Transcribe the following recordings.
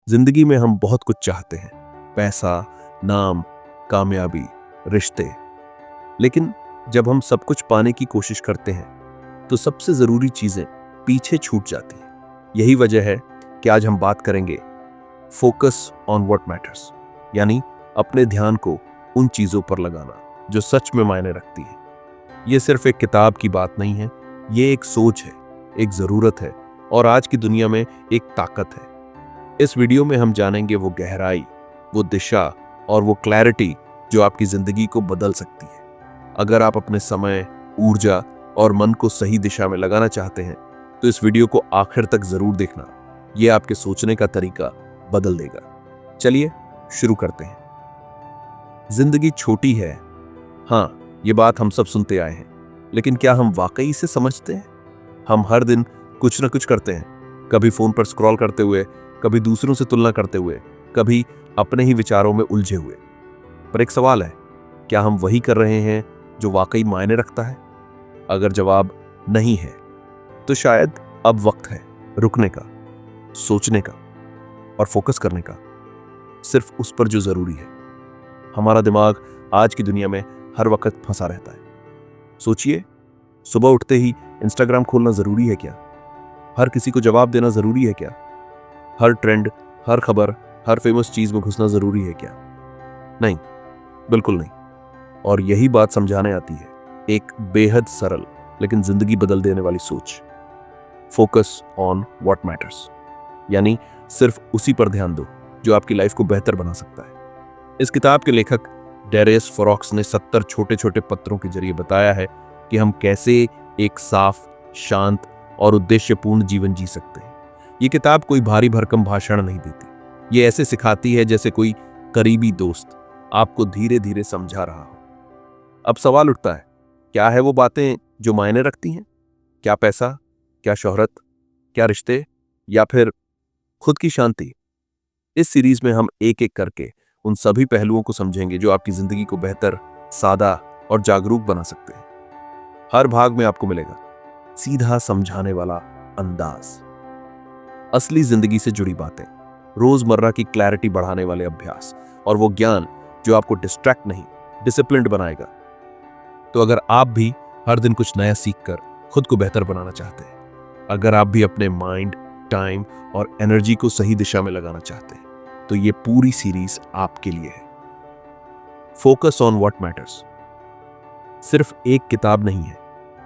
जिंदगी में हम बहुत कुछ चाहते हैं, पैसा, नाम, कामयाबी, रिश्ते। लेकिन जब हम सब कुछ पाने की कोशिश करते हैं तो सबसे जरूरी चीजें पीछे छूट जाती हैं। यही वजह है कि आज हम बात करेंगे फोकस ऑन व्हाट मैटर्स, यानी अपने ध्यान को उन चीजों पर लगाना जो सच में मायने रखती है। ये सिर्फ एक किताब की बात नहीं है, ये एक सोच है, एक जरूरत है और आज की दुनिया में एक ताकत है। इस वीडियो में हम जानेंगे वो गहराई, वो दिशा और वो क्लैरिटी जो आपकी जिंदगी को बदल सकती है। अगर आप अपने समय, ऊर्जा और मन को सही दिशा में लगाना चाहते हैं तो इस वीडियो को आखिर तक जरूर देखना। यह आपके सोचने का तरीका बदल देगा। चलिए शुरू करते हैं। जिंदगी छोटी है, हाँ, ये बात हम सब सुनते आए हैं, लेकिन क्या हम वाकई इसे समझते हैं? हम हर दिन कुछ ना कुछ करते हैं, कभी फोन पर स्क्रॉल करते हुए, कभी दूसरों से तुलना करते हुए, कभी अपने ही विचारों में उलझे हुए। पर एक सवाल है, क्या हम वही कर रहे हैं जो वाकई मायने रखता है? अगर जवाब नहीं है तो शायद अब वक्त है रुकने का, सोचने का और फोकस करने का, सिर्फ उस पर जो जरूरी है। हमारा दिमाग आज की दुनिया में हर वक्त फंसा रहता है। सोचिए, सुबह उठते ही इंस्टाग्राम खोलना जरूरी है क्या? हर किसी को जवाब देना जरूरी है क्या? हर ट्रेंड, हर खबर, हर फेमस चीज में घुसना जरूरी है क्या? नहीं, बिल्कुल नहीं। और यही बात समझाने आती है एक बेहद सरल लेकिन जिंदगी बदल देने वाली सोच, फोकस ऑन व्हाट मैटर्स, यानी सिर्फ उसी पर ध्यान दो जो आपकी लाइफ को बेहतर बना सकता है। इस किताब के लेखक डेरियस फोरॉक्स ने 70 छोटे छोटे पत्रों के जरिए बताया है कि हम कैसे एक साफ, शांत और उद्देश्यपूर्ण जीवन जी सकते हैं। ये किताब कोई भारी भरकम भाषण नहीं देती, ये ऐसे सिखाती है जैसे कोई करीबी दोस्त आपको धीरे धीरे समझा रहा हो। अब सवाल उठता है, क्या है वो बातें जो मायने रखती हैं? क्या पैसा, क्या शोहरत, क्या रिश्ते, या फिर खुद की शांति? इस सीरीज में हम एक एक करके उन सभी पहलुओं को समझेंगे जो आपकी जिंदगी को बेहतर, सादा और जागरूक बना सकते हैं। हर भाग में आपको मिलेगा सीधा समझाने वाला अंदाज, असली जिंदगी से जुड़ी बातें, रोजमर्रा की क्लैरिटी बढ़ाने वाले अभ्यास और वो ज्ञान जो आपको डिस्ट्रैक्ट नहीं, डिसिप्लिन्ड बनाएगा। तो अगर आप भी हर दिन कुछ नया सीखकर खुद को बेहतर बनाना चाहते हैं, अगर आप भी अपने माइंड, टाइम और एनर्जी को सही दिशा में लगाना चाहते हैं, तो ये पूरी सीरीज आपके लिए है। फोकस ऑन व्हाट मैटर्स सिर्फ एक किताब नहीं है,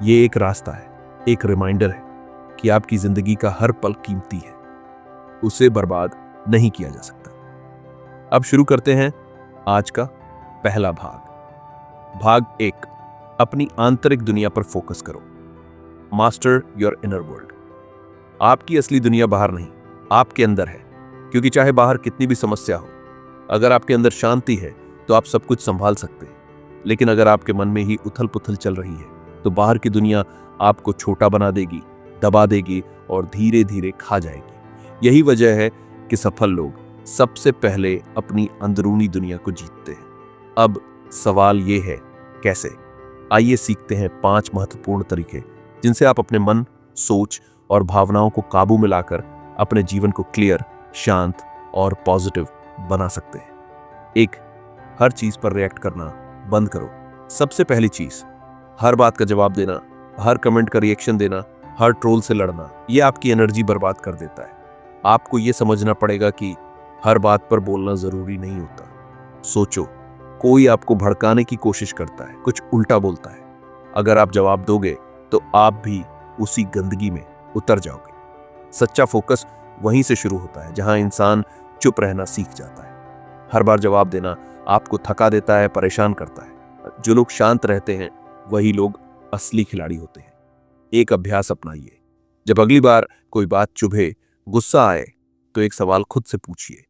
ये एक रास्ता है, एक रिमाइंडर है कि आपकी जिंदगी का हर पल कीमती है, उसे बर्बाद नहीं किया जा सकता। अब शुरू करते हैं आज का पहला भाग। भाग 1, अपनी आंतरिक दुनिया पर फोकस करो। Master your inner world. आपकी असली दुनिया बाहर नहीं, आपके अंदर है। क्योंकि चाहे बाहर कितनी भी समस्या हो, अगर आपके अंदर शांति है तो आप सब कुछ संभाल सकते हैं। लेकिन अगर आपके मन में ही उथल पुथल चल रही है तो बाहर की दुनिया आपको छोटा बना देगी, दबा देगी और धीरे धीरे खा जाएगी। यही वजह है कि सफल लोग सबसे पहले अपनी अंदरूनी दुनिया को जीतते हैं। अब सवाल ये है, कैसे? आइए सीखते हैं 5 महत्वपूर्ण तरीके जिनसे आप अपने मन, सोच और भावनाओं को काबू में लाकर अपने जीवन को क्लियर, शांत और पॉजिटिव बना सकते हैं। 1, हर चीज पर रिएक्ट करना बंद करो। सबसे पहली चीज, हर बात का जवाब देना, हर कमेंट का रिएक्शन देना, हर ट्रोल से लड़ना, यह आपकी एनर्जी बर्बाद कर देता है। आपको यह समझना पड़ेगा कि हर बात पर बोलना जरूरी नहीं होता। सोचो, कोई आपको भड़काने की कोशिश करता है, कुछ उल्टा बोलता है। अगर आप जवाब दोगे तो आप भी उसी गंदगी में उतर जाओगे। सच्चा फोकस वहीं से शुरू होता है जहां इंसान चुप रहना सीख जाता है। हर बार जवाब देना आपको थका देता है, परेशान करता है। जो लोग शांत रहते हैं वही लोग असली खिलाड़ी होते हैं। एक अभ्यास अपनाइए, जब अगली बार कोई बात चुभे, गुस्सा आए, तो एक सवाल खुद से पूछिए,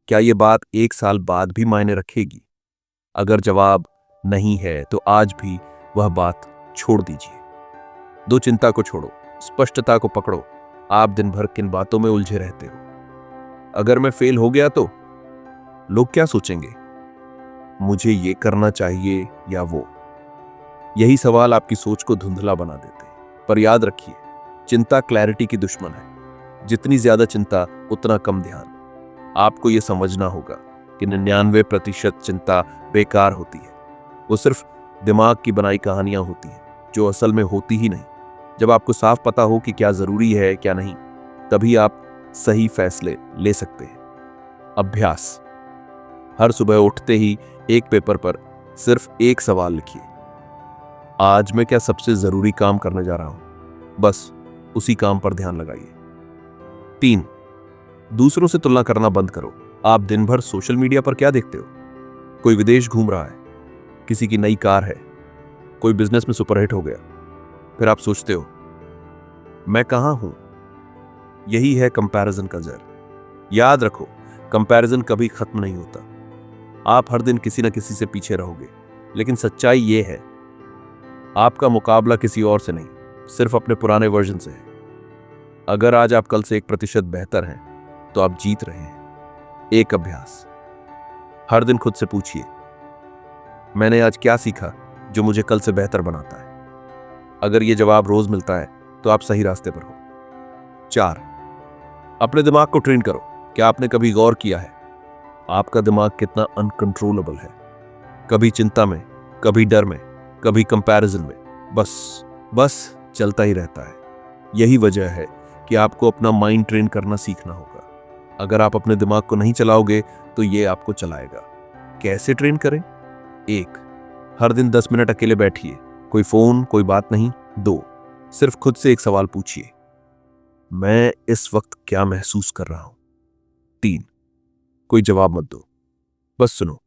क्या यह बात 1 साल बाद भी मायने रखेगी? अगर जवाब नहीं है तो आज भी वह बात छोड़ दीजिए। दो चिंता को छोड़ो, स्पष्टता को पकड़ो। आप दिन भर किन बातों में उलझे रहते हो? अगर मैं फेल हो गया तो लोग क्या सोचेंगे? मुझे ये करना चाहिए या वो? यही सवाल आपकी सोच को धुंधला बना देते हैं। पर याद रखिए, चिंता क्लैरिटी की दुश्मन है। जितनी ज्यादा चिंता उतना कम ध्यान। आपको यह समझना होगा कि 99% चिंता बेकार होती है। वो सिर्फ दिमाग की बनाई कहानियां होती हैं जो असल में होती ही नहीं। जब आपको साफ पता हो कि क्या जरूरी है क्या नहीं, तभी आप सही फैसले ले सकते हैं। अभ्यास। हर सुबह उठते ही एक पेपर पर सिर्फ एक सवाल लिखिए। आज मैं क्या सबसे जरूरी काम करने जा रहा हूं? बस उसी काम पर ध्यान लगाइए। 3, दूसरों से तुलना करना बंद करो। आप दिन भर सोशल मीडिया पर क्या देखते हो? कोई विदेश घूम रहा है, किसी की नई कार है, कोई बिजनेस में सुपरहिट हो गया। फिर आप सोचते हो मैं कहां हूं? यही है कंपैरिजन का जहर। याद रखो, कंपैरिजन कभी खत्म नहीं होता। आप हर दिन किसी न किसी से पीछे रहोगे, लेकिन सच्चाई यह है आपका मुकाबला किसी और से नहीं, सिर्फ अपने पुराने वर्जन से है। अगर आज आप कल से 1% बेहतर हैं, तो आप जीत रहे हैं। एक अभ्यास। हर दिन खुद से पूछिए, मैंने आज क्या सीखा जो मुझे कल से बेहतर बनाता है? अगर यह जवाब रोज मिलता है, तो आप सही रास्ते पर हो। 4, अपने दिमाग को ट्रेन करो। क्या आपने कभी गौर किया है आपका दिमाग कितना अनकंट्रोलेबल है? कभी चिंता में, कभी डर में, कभी कंपैरिजन में, बस चलता ही रहता है। यही वजह है कि आपको अपना माइंड ट्रेन करना सीखना होगा। अगर आप अपने दिमाग को नहीं चलाओगे, तो ये आपको चलाएगा। कैसे ट्रेन करें? 1, हर दिन 10 मिनट अकेले बैठिए। कोई फोन, कोई बात नहीं। 2, सिर्फ खुद से एक सवाल पूछिए, मैं इस वक्त क्या महसूस कर रहा हूं? 3, कोई जवाब मत दो, बस सुनो।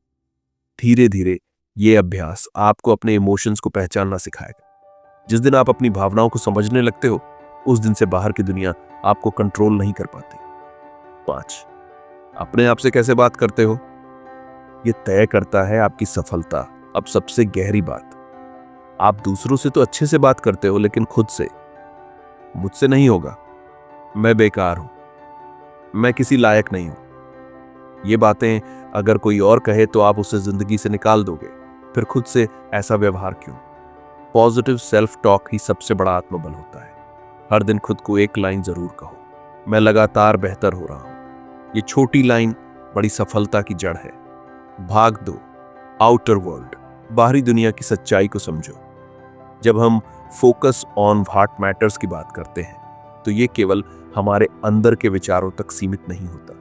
धीरे धीरे ये अभ्यास आपको अपने इमोशंस को पहचानना सिखाएगा। जिस दिन आप अपनी भावनाओं को समझने लगते हो, उस दिन से बाहर की दुनिया आपको कंट्रोल नहीं कर पाती। 5, अपने आप से कैसे बात करते हो, यह तय करता है आपकी सफलता। अब सबसे गहरी बात, आप दूसरों से तो अच्छे से बात करते हो, लेकिन खुद से, मुझसे नहीं होगा, मैं बेकार हूं, मैं किसी लायक नहीं हूं, ये बातें अगर कोई और कहे तो आप उसे जिंदगी से निकाल दोगे। फिर खुद से ऐसा व्यवहार क्यों? पॉजिटिव सेल्फ टॉक ही सबसे बड़ा आत्मबल होता है। हर दिन खुद को एक लाइन जरूर कहो, मैं लगातार बेहतर हो रहा हूं। ये छोटी लाइन बड़ी सफलता की जड़ है। भाग दो आउटर वर्ल्ड, बाहरी दुनिया की सच्चाई को समझो। जब हम फोकस ऑन व्हाट मैटर्स की बात करते हैं, तो ये केवल हमारे अंदर के विचारों तक सीमित नहीं होता।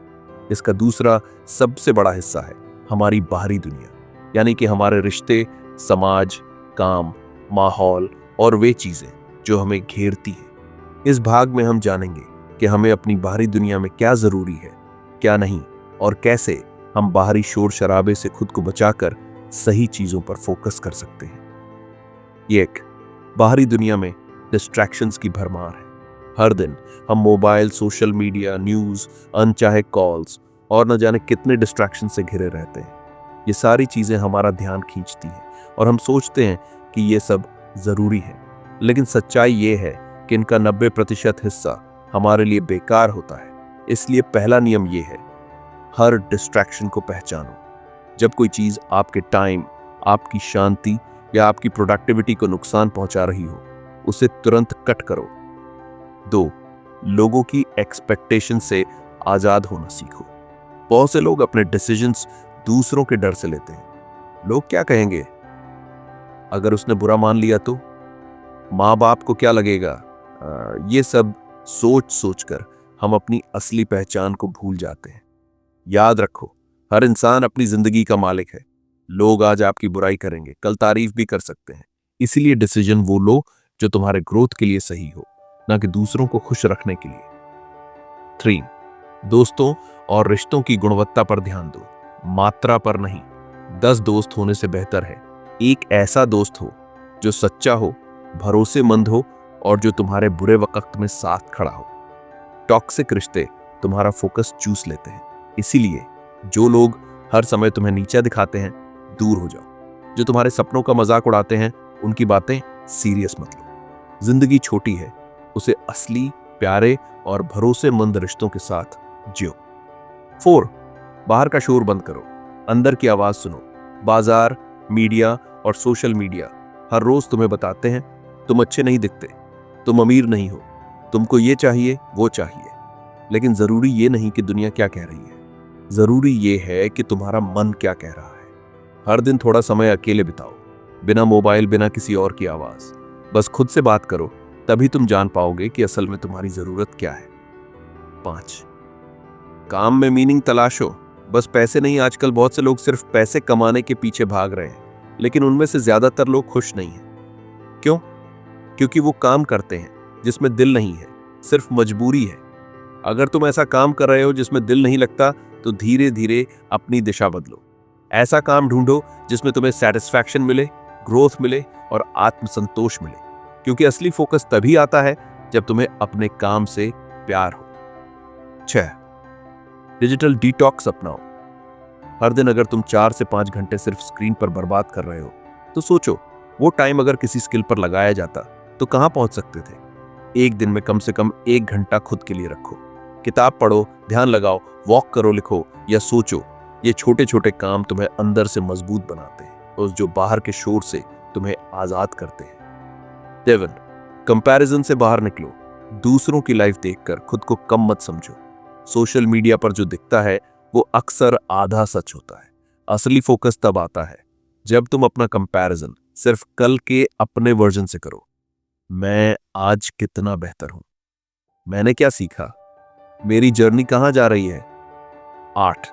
इसका दूसरा सबसे बड़ा हिस्सा है हमारी बाहरी दुनिया, यानी कि हमारे रिश्ते, समाज, काम, माहौल और वे चीजें जो हमें घेरती हैं। इस भाग में हम जानेंगे कि हमें अपनी बाहरी दुनिया में क्या जरूरी है, क्या नहीं, और कैसे हम बाहरी शोर शराबे से खुद को बचाकर सही चीजों पर फोकस कर सकते हैं। 1, बाहरी दुनिया में डिस्ट्रैक्शंस की भरमार है। हर दिन हम मोबाइल, सोशल मीडिया, न्यूज, अनचाहे कॉल्स और न जाने कितने डिस्ट्रैक्शन से घिरे रहते हैं। ये सारी चीजें हमारा ध्यान खींचती हैं और हम सोचते हैं कि ये सब जरूरी है, लेकिन सच्चाई ये है कि इनका 90% हिस्सा हमारे लिए बेकार होता है। इसलिए पहला नियम ये है, हर डिस्ट्रैक्शन को पहचानो। जब कोई चीज आपके टाइम, आपकी शांति या आपकी प्रोडक्टिविटी को नुकसान पहुंचा रही हो, उसे तुरंत कट करो। 2, लोगों की एक्सपेक्टेशन से आजाद होना सीखो। बहुत से लोग अपने डिसीजंस दूसरों के डर से लेते हैं। लोग क्या कहेंगे, अगर उसने बुरा मान लिया तो, माँ बाप को क्या लगेगा, ये सब सोच सोचकर हम अपनी असली पहचान को भूल जाते हैं। याद रखो, हर इंसान अपनी जिंदगी का मालिक है। लोग आज आपकी बुराई करेंगे, कल तारीफ भी कर सकते हैं। इसीलिए डिसीजन वो लो जो तुम्हारे ग्रोथ के लिए सही हो, ना कि दूसरों को खुश रखने के लिए। 3, दोस्तों और रिश्तों की गुणवत्ता पर ध्यान दो, मात्रा पर नहीं। 10 दोस्त होने से बेहतर है एक ऐसा दोस्त हो जो सच्चा हो, भरोसेमंद हो और जो तुम्हारे बुरे वक्त में साथ खड़ा हो। टॉक्सिक रिश्ते तुम्हारा फोकस चूस लेते हैं, इसीलिए जो लोग हर समय तुम्हें नीचा दिखाते हैं, दूर हो जाओ। जो तुम्हारे सपनों का मजाक उड़ाते हैं, उनकी बातें सीरियस मत लो। जिंदगी छोटी है, उसे असली, प्यारे और भरोसेमंद रिश्तों के साथ जियो। 4, बाहर का शोर बंद करो, अंदर की आवाज सुनो। बाजार, मीडिया और सोशल मीडिया हर रोज तुम्हें बताते हैं तुम अच्छे नहीं दिखते, तुम अमीर नहीं हो, तुमको ये चाहिए वो चाहिए, लेकिन जरूरी ये नहीं कि दुनिया क्या कह रही है। जरूरी ये है कि तुम्हारा मन क्या कह रहा है। हर दिन थोड़ा समय अकेले बिताओ, बिना मोबाइल, बिना किसी और की आवाज। बस खुद से बात करो, तभी तुम जान पाओगे कि असल में तुम्हारी जरूरत क्या है। 5, काम में मीनिंग तलाशो। बस पैसे नहीं, आजकल बहुत से लोग सिर्फ पैसे कमाने के पीछे भाग रहे हैं, लेकिन उनमें से ज्यादातर लोग खुश नहीं हैं। क्यों? क्योंकि वो काम करते हैं जिसमें दिल नहीं है, सिर्फ मजबूरी है। अगर तुम ऐसा काम कर रहे हो जिसमें दिल नहीं लगता, तो धीरे धीरे अपनी दिशा बदलो। ऐसा काम ढूंढो जिसमें तुम्हें सेटिस्फैक्शन मिले, ग्रोथ मिले और आत्मसंतोष मिले, क्योंकि असली फोकस तभी आता है जब तुम्हें अपने काम से प्यार हो। 6, डिजिटल डिटॉक्स अपनाओ। हर दिन अगर तुम 4 से 5 घंटे सिर्फ स्क्रीन पर बर्बाद कर रहे हो, तो सोचो वो टाइम अगर किसी स्किल पर लगाया जाता तो कहां पहुंच सकते थे। एक दिन में कम से कम 1 घंटा खुद के लिए रखो। किताब पढ़ो, ध्यान लगाओ, वॉक करो, लिखो या सोचो। ये छोटे छोटे काम तुम्हें अंदर से मजबूत बनाते हैं और जो बाहर के शोर से तुम्हें आजाद करते हैं। 7, कंपैरिजन से बाहर निकलो। दूसरों की लाइफ देखकर खुद को कम मत समझो। सोशल मीडिया पर जो दिखता है वो अक्सर आधा सच होता है। असली फोकस तब आता है जब तुम अपना कंपैरिजन सिर्फ कल के अपने वर्जन से करो। मैं आज कितना बेहतर हूं, मैंने क्या सीखा, मेरी जर्नी कहां जा रही है। 8,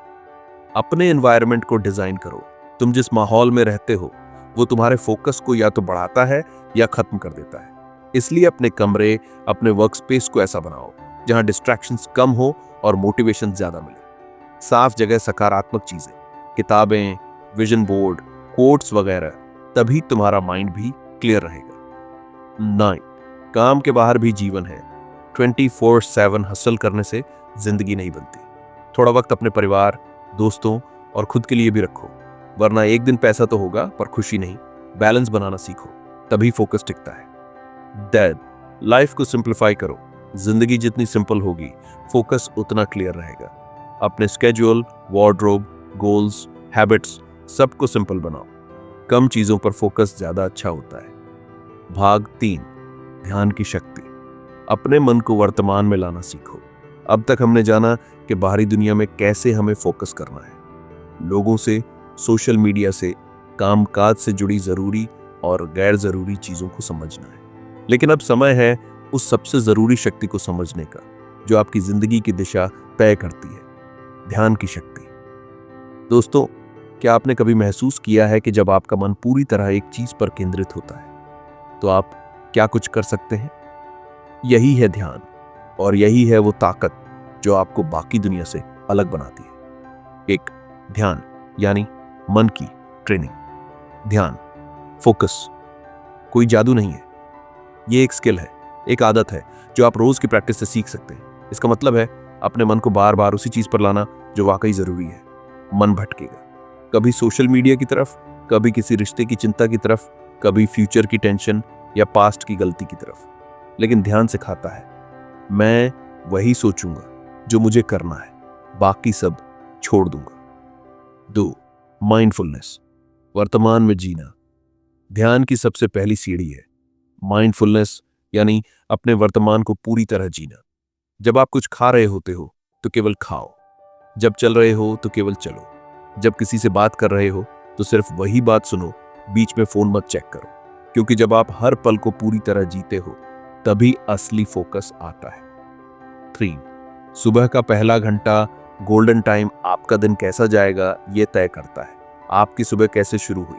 अपने एनवायरनमेंट को डिजाइन करो। तुम जिस माहौल में रहते हो वो तुम्हारे फोकस को या तो बढ़ाता है या खत्म कर देता है। इसलिए अपने कमरे, अपने वर्क स्पेस को ऐसा बनाओ जहां डिस्ट्रैक्शंस कम हो और मोटिवेशन ज्यादा मिले। साफ जगह, सकारात्मक चीजें, किताबें, विजन बोर्ड, कोट्स वगैरह, तभी तुम्हारा माइंड भी क्लियर रहेगा। 9, काम के बाहर भी जीवन है। 24/7 हसल करने से जिंदगी नहीं बनती। थोड़ा वक्त अपने परिवार, दोस्तों और खुद के लिए भी रखो, वरना एक दिन पैसा तो होगा पर खुशी नहीं। बैलेंस बनाना सीखो, तभी फोकस टिकता है। डेड, लाइफ को सिंप्लीफाई करो। जिंदगी जितनी सिंपल होगी, फोकस उतना क्लियर रहेगा। अपने स्केड्यूल, वार्डरोब, गोल्स, हैबिट्स सबको सिंपल बनाओ। कम चीजों पर फोकस ज्यादा अच्छा होता है। भाग 3, ध्यान की शक्ति। अपने मन को वर्तमान में लाना सीखो। अब तक हमने जाना कि बाहरी दुनिया में कैसे हमें फोकस करना है, लोगों से, सोशल मीडिया से, कामकाज से जुड़ी जरूरी और गैर जरूरी चीजों को समझना है। लेकिन अब समय है उस सबसे जरूरी शक्ति को समझने का जो आपकी जिंदगी की दिशा तय करती है, ध्यान की शक्ति। दोस्तों, क्या आपने कभी महसूस किया है कि जब आपका मन पूरी तरह एक चीज पर केंद्रित होता है तो आप क्या कुछ कर सकते हैं? यही है ध्यान, और यही है वो ताकत जो आपको बाकी दुनिया से अलग बनाती है। एक, ध्यान यानी मन की ट्रेनिंग। ध्यान, फोकस कोई जादू नहीं है, ये एक स्किल है, एक आदत है जो आप रोज की प्रैक्टिस से सीख सकते हैं। इसका मतलब है अपने मन को बार बार उसी चीज पर लाना जो वाकई जरूरी है। मन भटकेगा, कभी सोशल मीडिया की तरफ, कभी किसी रिश्ते की चिंता की तरफ, कभी फ्यूचर की टेंशन या पास्ट की गलती की तरफ, लेकिन ध्यान सिखाता है मैं वही सोचूंगा जो मुझे करना है, बाकी सब छोड़ दूंगा। 2, माइंडफुलनेस, वर्तमान में जीना। ध्यान की सबसे पहली सीढ़ी है माइंडफुलनेस, यानी अपने वर्तमान को पूरी तरह जीना। जब आप कुछ खा रहे होते हो तो केवल खाओ, जब चल रहे हो तो केवल चलो, जब किसी से बात कर रहे हो तो सिर्फ वही बात सुनो, बीच में फोन मत चेक करो, क्योंकि जब आप हर पल को पूरी तरह जीते हो तभी असली फोकस आता है। 3, सुबह का पहला घंटा, गोल्डन टाइम, आपका दिन कैसा जाएगा ये तय करता है आपकी सुबह कैसे शुरू हुई।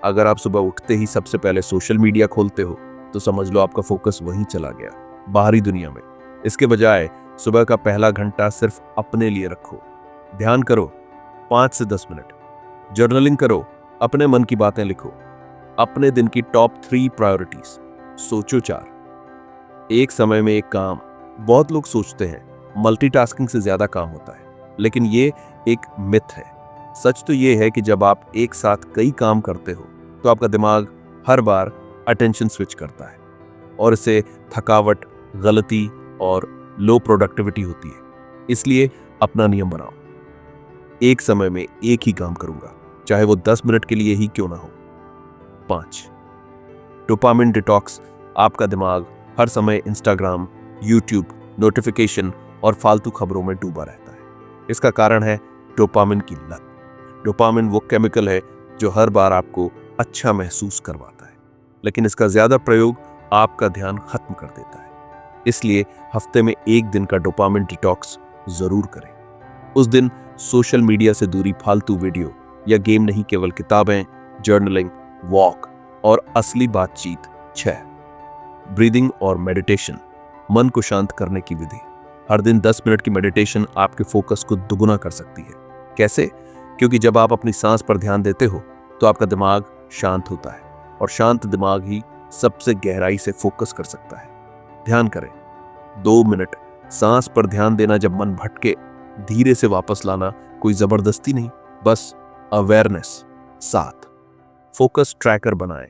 अगर आप सुबह उठते ही सबसे पहले सोशल मीडिया खोलते हो तो समझ लो आपका फोकस वहीं चला गया, बाहरी दुनिया में। इसके बजाय सुबह का पहला घंटा सिर्फ अपने लिए रखो। ध्यान करो 5 से 10 मिनट, जर्नलिंग करो, अपने मन की बातें लिखो, अपने दिन की टॉप 3 प्रायोरिटीज सोचो। 4, एक समय में एक काम। बहुत लोग सोचते हैं मल्टीटास्किंग से ज्यादा काम होता है, लेकिन ये एक मिथ है। सच तो ये है कि जब आप एक साथ कई काम करते हो तो आपका दिमाग हर बार अटेंशन स्विच करता है और इससे थकावट, गलती और लो प्रोडक्टिविटी होती है। इसलिए अपना नियम बनाओ, एक समय में एक ही काम करूंगा, चाहे वो 10 मिनट के लिए ही क्यों ना हो। 5, डोपामिन डिटॉक्स। आपका दिमाग हर समय इंस्टाग्राम, यूट्यूब, नोटिफिकेशन और फालतू खबरों में डूबा रहता है। इसका कारण है डोपामिन की लत। डोपामिन वो केमिकल है जो हर बार आपको अच्छा महसूस करवाता है, लेकिन इसका ज्यादा प्रयोग आपका ध्यान खत्म कर देता है। इसलिए हफ्ते में एक दिन का डोपामिन डिटॉक्स जरूर करें। उस दिन सोशल मीडिया से दूरी, फालतू वीडियो या गेम नहीं, केवल किताबें, जर्नलिंग, वॉक और असली बातचीत। 6. ब्रीदिंग और मेडिटेशन, मन को शांत करने की विधि। हर दिन 10 मिनट की मेडिटेशन आपके फोकस को दुगुना कर सकती है। कैसे? क्योंकि जब आप अपनी सांस पर ध्यान देते हो तो आपका दिमाग शांत होता है, और शांत दिमाग ही सबसे गहराई से फोकस कर सकता है। ध्यान करें, 2 मिनट सांस पर ध्यान देना। जब मन भटके, धीरे से वापस लाना, कोई जबरदस्ती नहीं, बस अवेयरनेस। 7. फोकस ट्रैकर बनाएं।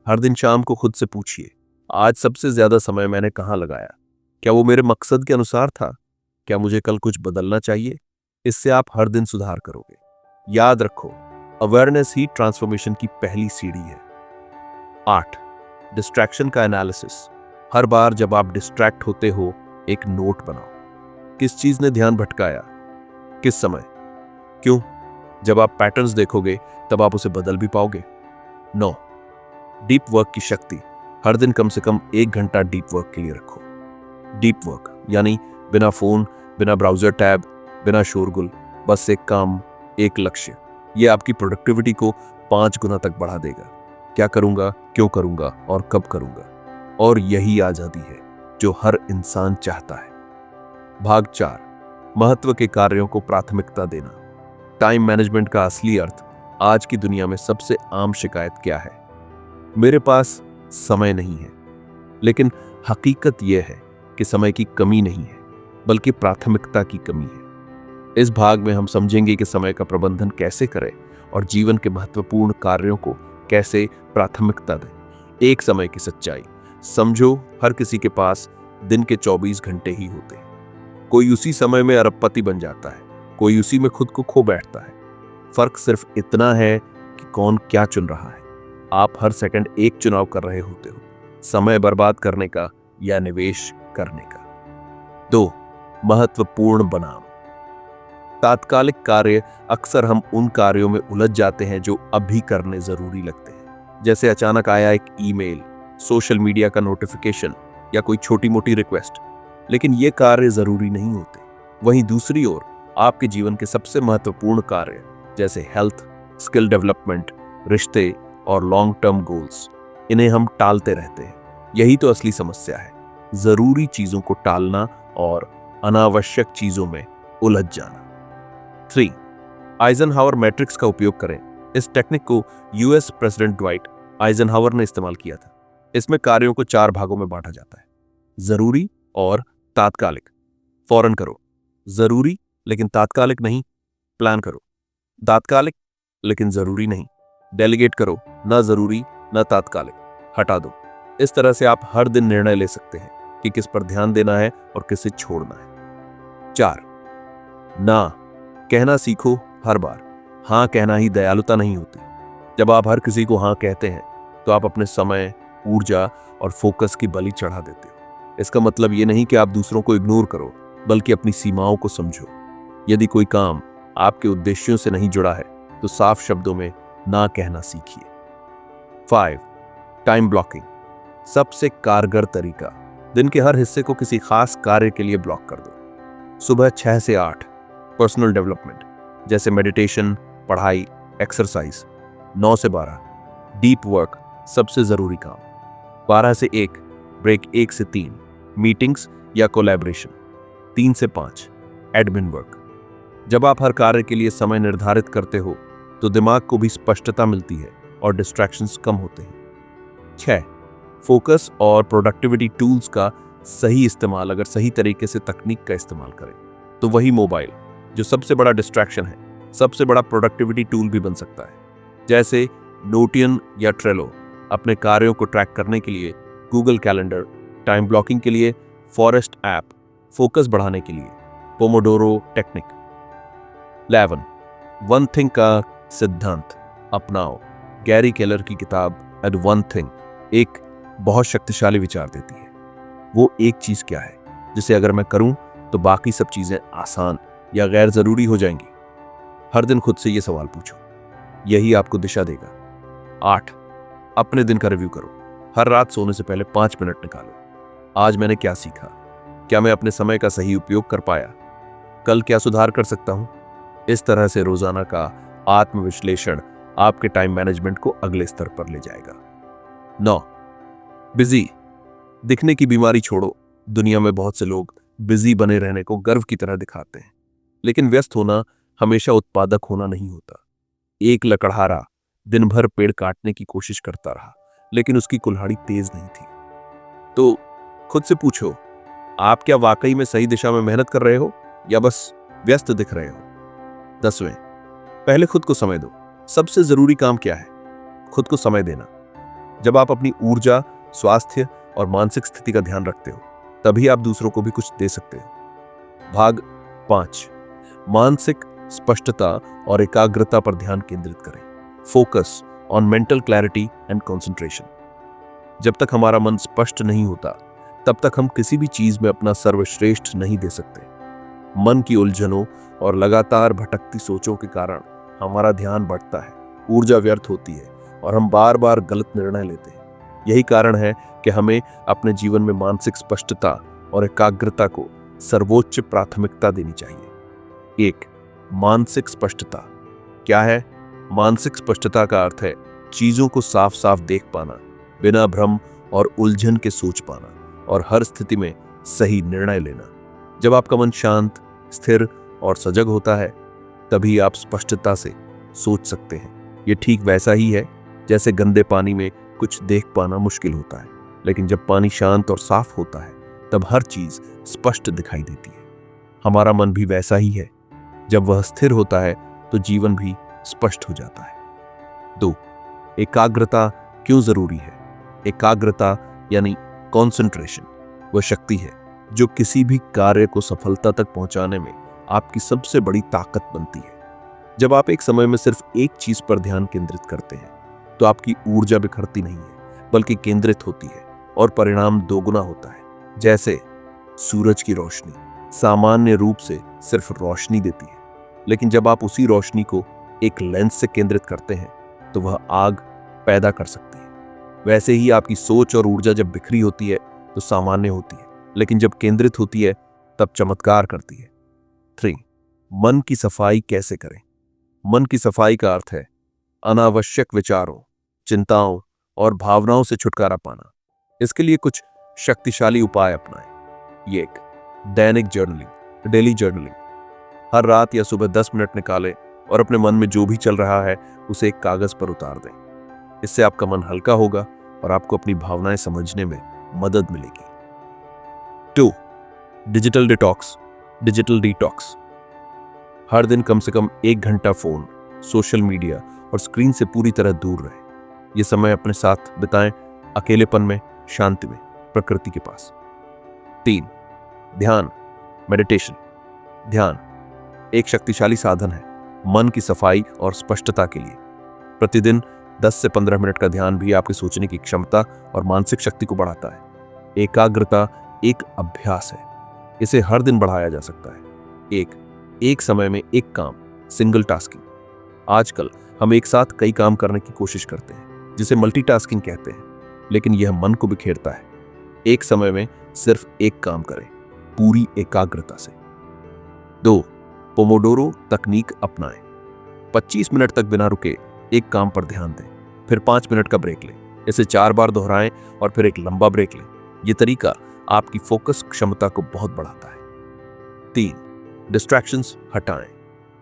हर दिन शाम को खुद से पूछिए, आज सबसे ज्यादा समय मैंने कहां लगाया? क्या वो मेरे मकसद के अनुसार था? क्या मुझे कल कुछ बदलना चाहिए? इससे आप हर दिन सुधार करोगे। याद रखो, अवेयरनेस ही ट्रांसफॉर्मेशन की पहली सीढ़ी है। 8. डिस्ट्रैक्शन का एनालिसिस। हर बार जब आप डिस्ट्रैक्ट होते हो, एक नोट बनाओ। किस चीज ने ध्यान भटकाया? किस समय? क्यों? जब आप पैटर्न्स देखोगे तब आप उसे बदल भी पाओगे। 9. डीप वर्क की शक्ति। हर दिन कम से कम 1 घंटा डीप वर्क के लिए रखो। डीप वर्क यानी बिना फोन, बिना ब्राउजर टैब, बिना शोरगुल, बस एक काम, एक लक्ष्य। यह आपकी प्रोडक्टिविटी को 5 गुना तक बढ़ा देगा। क्या करूंगा, क्यों करूंगा और कब करूंगा? और यही आजादी है जो हर इंसान चाहता है। भाग 4. महत्व के कार्यों को प्राथमिकता देना। टाइम मैनेजमेंट का असली अर्थ। आज की दुनिया में सबसे आम शिकायत क्या है? मेरे पास समय नहीं है। लेकिन हकीकत यह है कि समय की कमी नहीं है, बल्कि प्राथमिकता की कमी है। इस भाग में हम समझेंगे कि समय का प्रबंधन कैसे करें और जीवन के महत्वपूर्ण कार्यों को कैसे प्राथमिकता दें। एक समय की सच्चाई समझो, हर किसी के पास दिन के 24 घंटे ही होते हैं। कोई उसी समय में अरबपति बन जाता है, कोई उसी में खुद को खो बैठता है। फर्क सिर्फ इतना है कि कौन क्या चुन रहा है। आप हर सेकंड एक चुनाव कर रहे होते हो, समय बर्बाद करने का या निवेश करने का। 2. महत्वपूर्ण बनाम तात्कालिक कार्य। अक्सर हम उन कार्यों में उलझ जाते हैं जो अभी करने जरूरी लगते हैं, जैसे अचानक आया एक ईमेल, सोशल मीडिया का नोटिफिकेशन या कोई छोटी मोटी रिक्वेस्ट। लेकिन ये कार्य जरूरी नहीं होते। वहीं दूसरी ओर आपके जीवन के सबसे महत्वपूर्ण कार्य, जैसे हेल्थ, स्किल डेवलपमेंट, रिश्ते और लॉन्ग टर्म गोल्स, इन्हें हम टालते रहते हैं। यही तो असली समस्या है, जरूरी चीजों को टालना और अनावश्यक चीजों में उलझ जाना। 3. आइजनहावर मैट्रिक्स का उपयोग करें। इस टेक्निक को यूएस प्रेसिडेंट ड्वाइट आइजनहावर ने इस्तेमाल किया था। इसमें कार्यों को 4 भागों में बांटा जाता है: जरूरी और तात्कालिक। फौरन करो। जरूरी लेकिन तात्कालिक नहीं, प्लान करो। तात्कालिक लेकिन जरूरी नहीं, डेलीगेट करो। ना जरूरी ना तात्कालिक, हटा दो। इस तरह से आप हर दिन निर्णय ले सकते हैं कि किस पर ध्यान देना है और किसे छोड़ना है। 4. ना कहना सीखो। हर बार हां कहना ही दयालुता नहीं होती। जब आप हर किसी को हां कहते हैं तो आप अपने समय, ऊर्जा और फोकस की बलि चढ़ा देते हो। इसका मतलब ये नहीं कि आप दूसरों को इग्नोर करो, बल्कि अपनी सीमाओं को समझो। यदि कोई काम आपके उद्देश्यों से नहीं जुड़ा है तो साफ शब्दों में ना कहना सीखिए। 5. टाइम ब्लॉकिंग, सबसे कारगर तरीका। दिन के हर हिस्से को किसी खास कार्य के लिए ब्लॉक कर दो। सुबह 6 से 8 पर्सनल डेवलपमेंट, जैसे मेडिटेशन, पढ़ाई, एक्सरसाइज। 9 से 12 डीप वर्क, सबसे जरूरी काम। 12 से 1 ब्रेक। 1 से 3 मीटिंग्स या कोलैबोरेशन। 3 से 5 एडमिन वर्क। जब आप हर कार्य के लिए समय निर्धारित करते हो तो दिमाग को भी स्पष्टता मिलती है और डिस्ट्रैक्शंस कम होते हैं। 6. फोकस और प्रोडक्टिविटी टूल्स का सही इस्तेमाल। अगर सही तरीके से तकनीक का इस्तेमाल करें तो वही मोबाइल, जो सबसे बड़ा डिस्ट्रैक्शन है, सबसे बड़ा प्रोडक्टिविटी टूल भी बन सकता है। जैसे नोटियन या ट्रेलो, अपने कार्यों को ट्रैक करने के लिए गूगल कैलेंडर, टाइम ब्लॉकिंग के लिए फॉरेस्ट ऐप, फोकस बढ़ाने के लिए पोमोडोरो टेक्निक। 11. वन थिंग का सिद्धांत अपनाओ। गैरी केलर की किताब एट वन थिंग एक बहुत शक्तिशाली विचार देती है। वो एक चीज क्या है जिसे अगर मैं करूं तो बाकी सब चीजें आसान या गैर जरूरी हो जाएंगी। हर दिन खुद से ये सवाल पूछो, यही आपको दिशा देगा। 8, अपने दिन का रिव्यू करो। हर रात सोने से पहले 5 मिनट निकालो। आज मैंने क्या सीखा? क्या मैं अपने समय का सही उपयोग कर पाया? कल क्या सुधार कर सकता हूं? इस तरह से रोजाना का आत्मविश्लेषण आपके टाइम मैनेजमेंट को अगले स्तर पर ले जाएगा। 9, बिजी। दिखने की बीमारी छोड़ो। दुनिया में बहुत से लोग बिजी बने रहने को गर्व की तरह दिखाते हैं, लेकिन व्यस्त होना हमेशा उत्पादक होना नहीं होता। एक लकड़हारा दिन भर पेड़ काटने की कोशिश करता रहा, लेकिन उसकी कुल्हाड़ी तेज नहीं थी। तो खुद से पूछो, आप क्या वाकई में सही दिशा में मेहनत कर रहे हो या बस व्यस्त दिख रहे हो? 10वें, पहले खुद को समय दो। सबसे जरूरी काम क्या है? खुद को समय देना। जब आप अपनी ऊर्जा, स्वास्थ्य और मानसिक स्थिति का ध्यान रखते हो, तभी आप दूसरों को भी कुछ दे सकते हो। भाग 5, मानसिक स्पष्टता और एकाग्रता पर ध्यान केंद्रित करें। Focus on mental clarity and concentration. जब तक हमारा मन स्पष्ट नहीं होता, तब तक हम किसी भी चीज में अपना सर्वश्रेष्ठ नहीं दे सकते। मन की उलझनों और लगातार भटकती सोचों के कारण हमारा ध्यान बढ़ता है, ऊर्जा व्यर्थ होती है और हम बार बार गलत निर्णय लेते हैं। यही कारण है कि हमें अपने जीवन में मानसिक स्पष्टता और एकाग्रता को सर्वोच्च प्राथमिकता देनी चाहिए। 1, मानसिक स्पष्टता क्या है? मानसिक स्पष्टता का अर्थ है चीजों को साफ साफ देख पाना, बिना भ्रम और उलझन के सोच पाना और हर स्थिति में सही निर्णय लेना। जब आपका मन शांत, स्थिर और सजग होता है, तभी आप स्पष्टता से सोच सकते हैं। ये ठीक वैसा ही है जैसे गंदे पानी में कुछ देख पाना मुश्किल होता है, लेकिन जब पानी शांत और साफ होता है, तब हर चीज स्पष्ट दिखाई देती है। हमारा मन भी वैसा ही है। जब वह स्थिर होता है तो जीवन भी स्पष्ट हो जाता है। 2, एकाग्रता क्यों जरूरी है? एकाग्रता यानी कॉन्सेंट्रेशन वह शक्ति है जो किसी भी कार्य को सफलता तक पहुंचाने में आपकी सबसे बड़ी ताकत बनती है। जब आप एक समय में सिर्फ एक चीज पर ध्यान केंद्रित करते हैं, तो आपकी ऊर्जा बिखरती नहीं है, बल्कि केंद्रित होती है और परिणाम दोगुना होता है। जैसे सूरज की रोशनी सामान्य रूप से सिर्फ रोशनी देती है, लेकिन जब आप उसी रोशनी को एक लेंस से केंद्रित करते हैं, तो वह आग पैदा कर सकती है। वैसे ही आपकी सोच और ऊर्जा जब बिखरी होती है तो सामान्य होती है, लेकिन जब केंद्रित होती है तब चमत्कार करती है। 3, मन की सफाई कैसे करें? मन की सफाई का अर्थ है अनावश्यक विचारों, चिंताओं और भावनाओं से छुटकारा पाना। इसके लिए कुछ शक्तिशाली उपाय अपनाएं। ये एक दैनिक जर्नलिंग, डेली जर्नलिंग। हर रात या सुबह 10 मिनट निकालें और अपने मन में जो भी चल रहा है उसे एक कागज पर उतार दें। इससे आपका मन हल्का होगा और आपको अपनी भावनाएं समझने में मदद मिलेगी। 2, डिजिटल डिटॉक्स। हर दिन कम से कम 1 घंटा फोन, सोशल मीडिया और स्क्रीन से पूरी तरह दूर रहे। ये समय अपने साथ बिताएं, अकेलेपन में, शांति में, प्रकृति के पास। 3, ध्यान, मेडिटेशन। ध्यान एक शक्तिशाली साधन है मन की सफाई और स्पष्टता के लिए। प्रतिदिन 10 से 15 मिनट का ध्यान भी आपकी सोचने की क्षमता और मानसिक शक्ति को बढ़ाता है। एकाग्रता एक अभ्यास है, इसे हर दिन बढ़ाया जा सकता है। एक समय में एक काम, सिंगल टास्किंग। आजकल हम एक साथ कई काम करने की कोशिश करते हैं, जिसे मल्टीटास्किंग कहते हैं, लेकिन यह मन को बिखेरता है। एक समय में सिर्फ एक काम करें, पूरी एकाग्रता से। 2, पोमोडोरो तकनीक अपनाएं। 25 मिनट तक बिना रुके एक काम पर ध्यान दें, फिर 5 मिनट का ब्रेक लें। इसे 4 बार दोहराएं और फिर एक लंबा ब्रेक लें। यह तरीका आपकी फोकस क्षमता को बहुत बढ़ाता है। 3, डिस्ट्रैक्शंस हटाएं।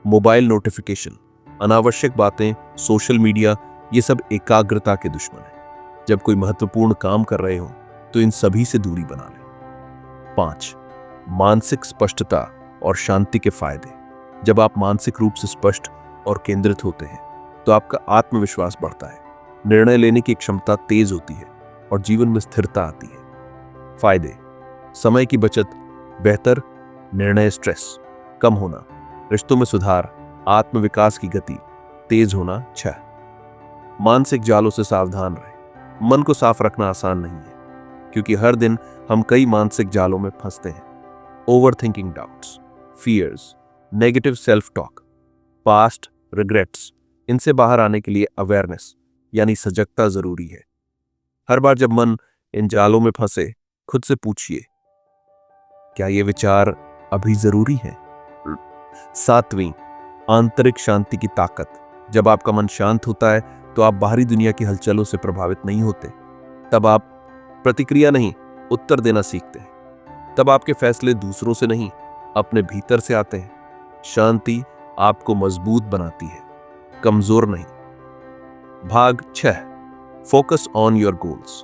मोबाइल नोटिफिकेशन, अनावश्यक बातें, सोशल मीडिया, ये सब एकाग्रता के दुश्मन हैं। जब कोई महत्वपूर्ण काम कर रहे हो तो इन सभी से दूरी बना लें। 5, मानसिक स्पष्टता और शांति के फायदे। जब आप मानसिक रूप से स्पष्ट और केंद्रित होते हैं तो आपका आत्मविश्वास बढ़ता है, निर्णय लेने की क्षमता तेज होती है और जीवन में स्थिरता आती है। फायदे: समय की बचत, बेहतर निर्णय, स्ट्रेस कम होना, रिश्तों में सुधार, आत्मविकास की गति तेज होना। 6, मानसिक जालों से सावधान रहें। मन को साफ रखना आसान नहीं है, क्योंकि हर दिन हम कई मानसिक जालों में फंसते हैं। Overthinking, doubts, fears, negative self talk. Past regrets, इनसे बाहर आने के लिए अवेयरनेस यानी सजगता जरूरी है। हर बार जब मन इन जालों में फंसे, खुद से पूछिए, क्या ये विचार अभी जरूरी है? 7वीं, आंतरिक शांति की ताकत। जब आपका मन शांत होता है तो आप बाहरी दुनिया की हलचलों से प्रभावित नहीं होते। तब आप प्रतिक्रिया नहीं, उत्तर देना सीखते हैं। तब आपके फैसले दूसरों से नहीं, अपने भीतर से आते हैं। शांति आपको मजबूत बनाती है, कमजोर नहीं। भाग 6, फोकस ऑन योर गोल्स।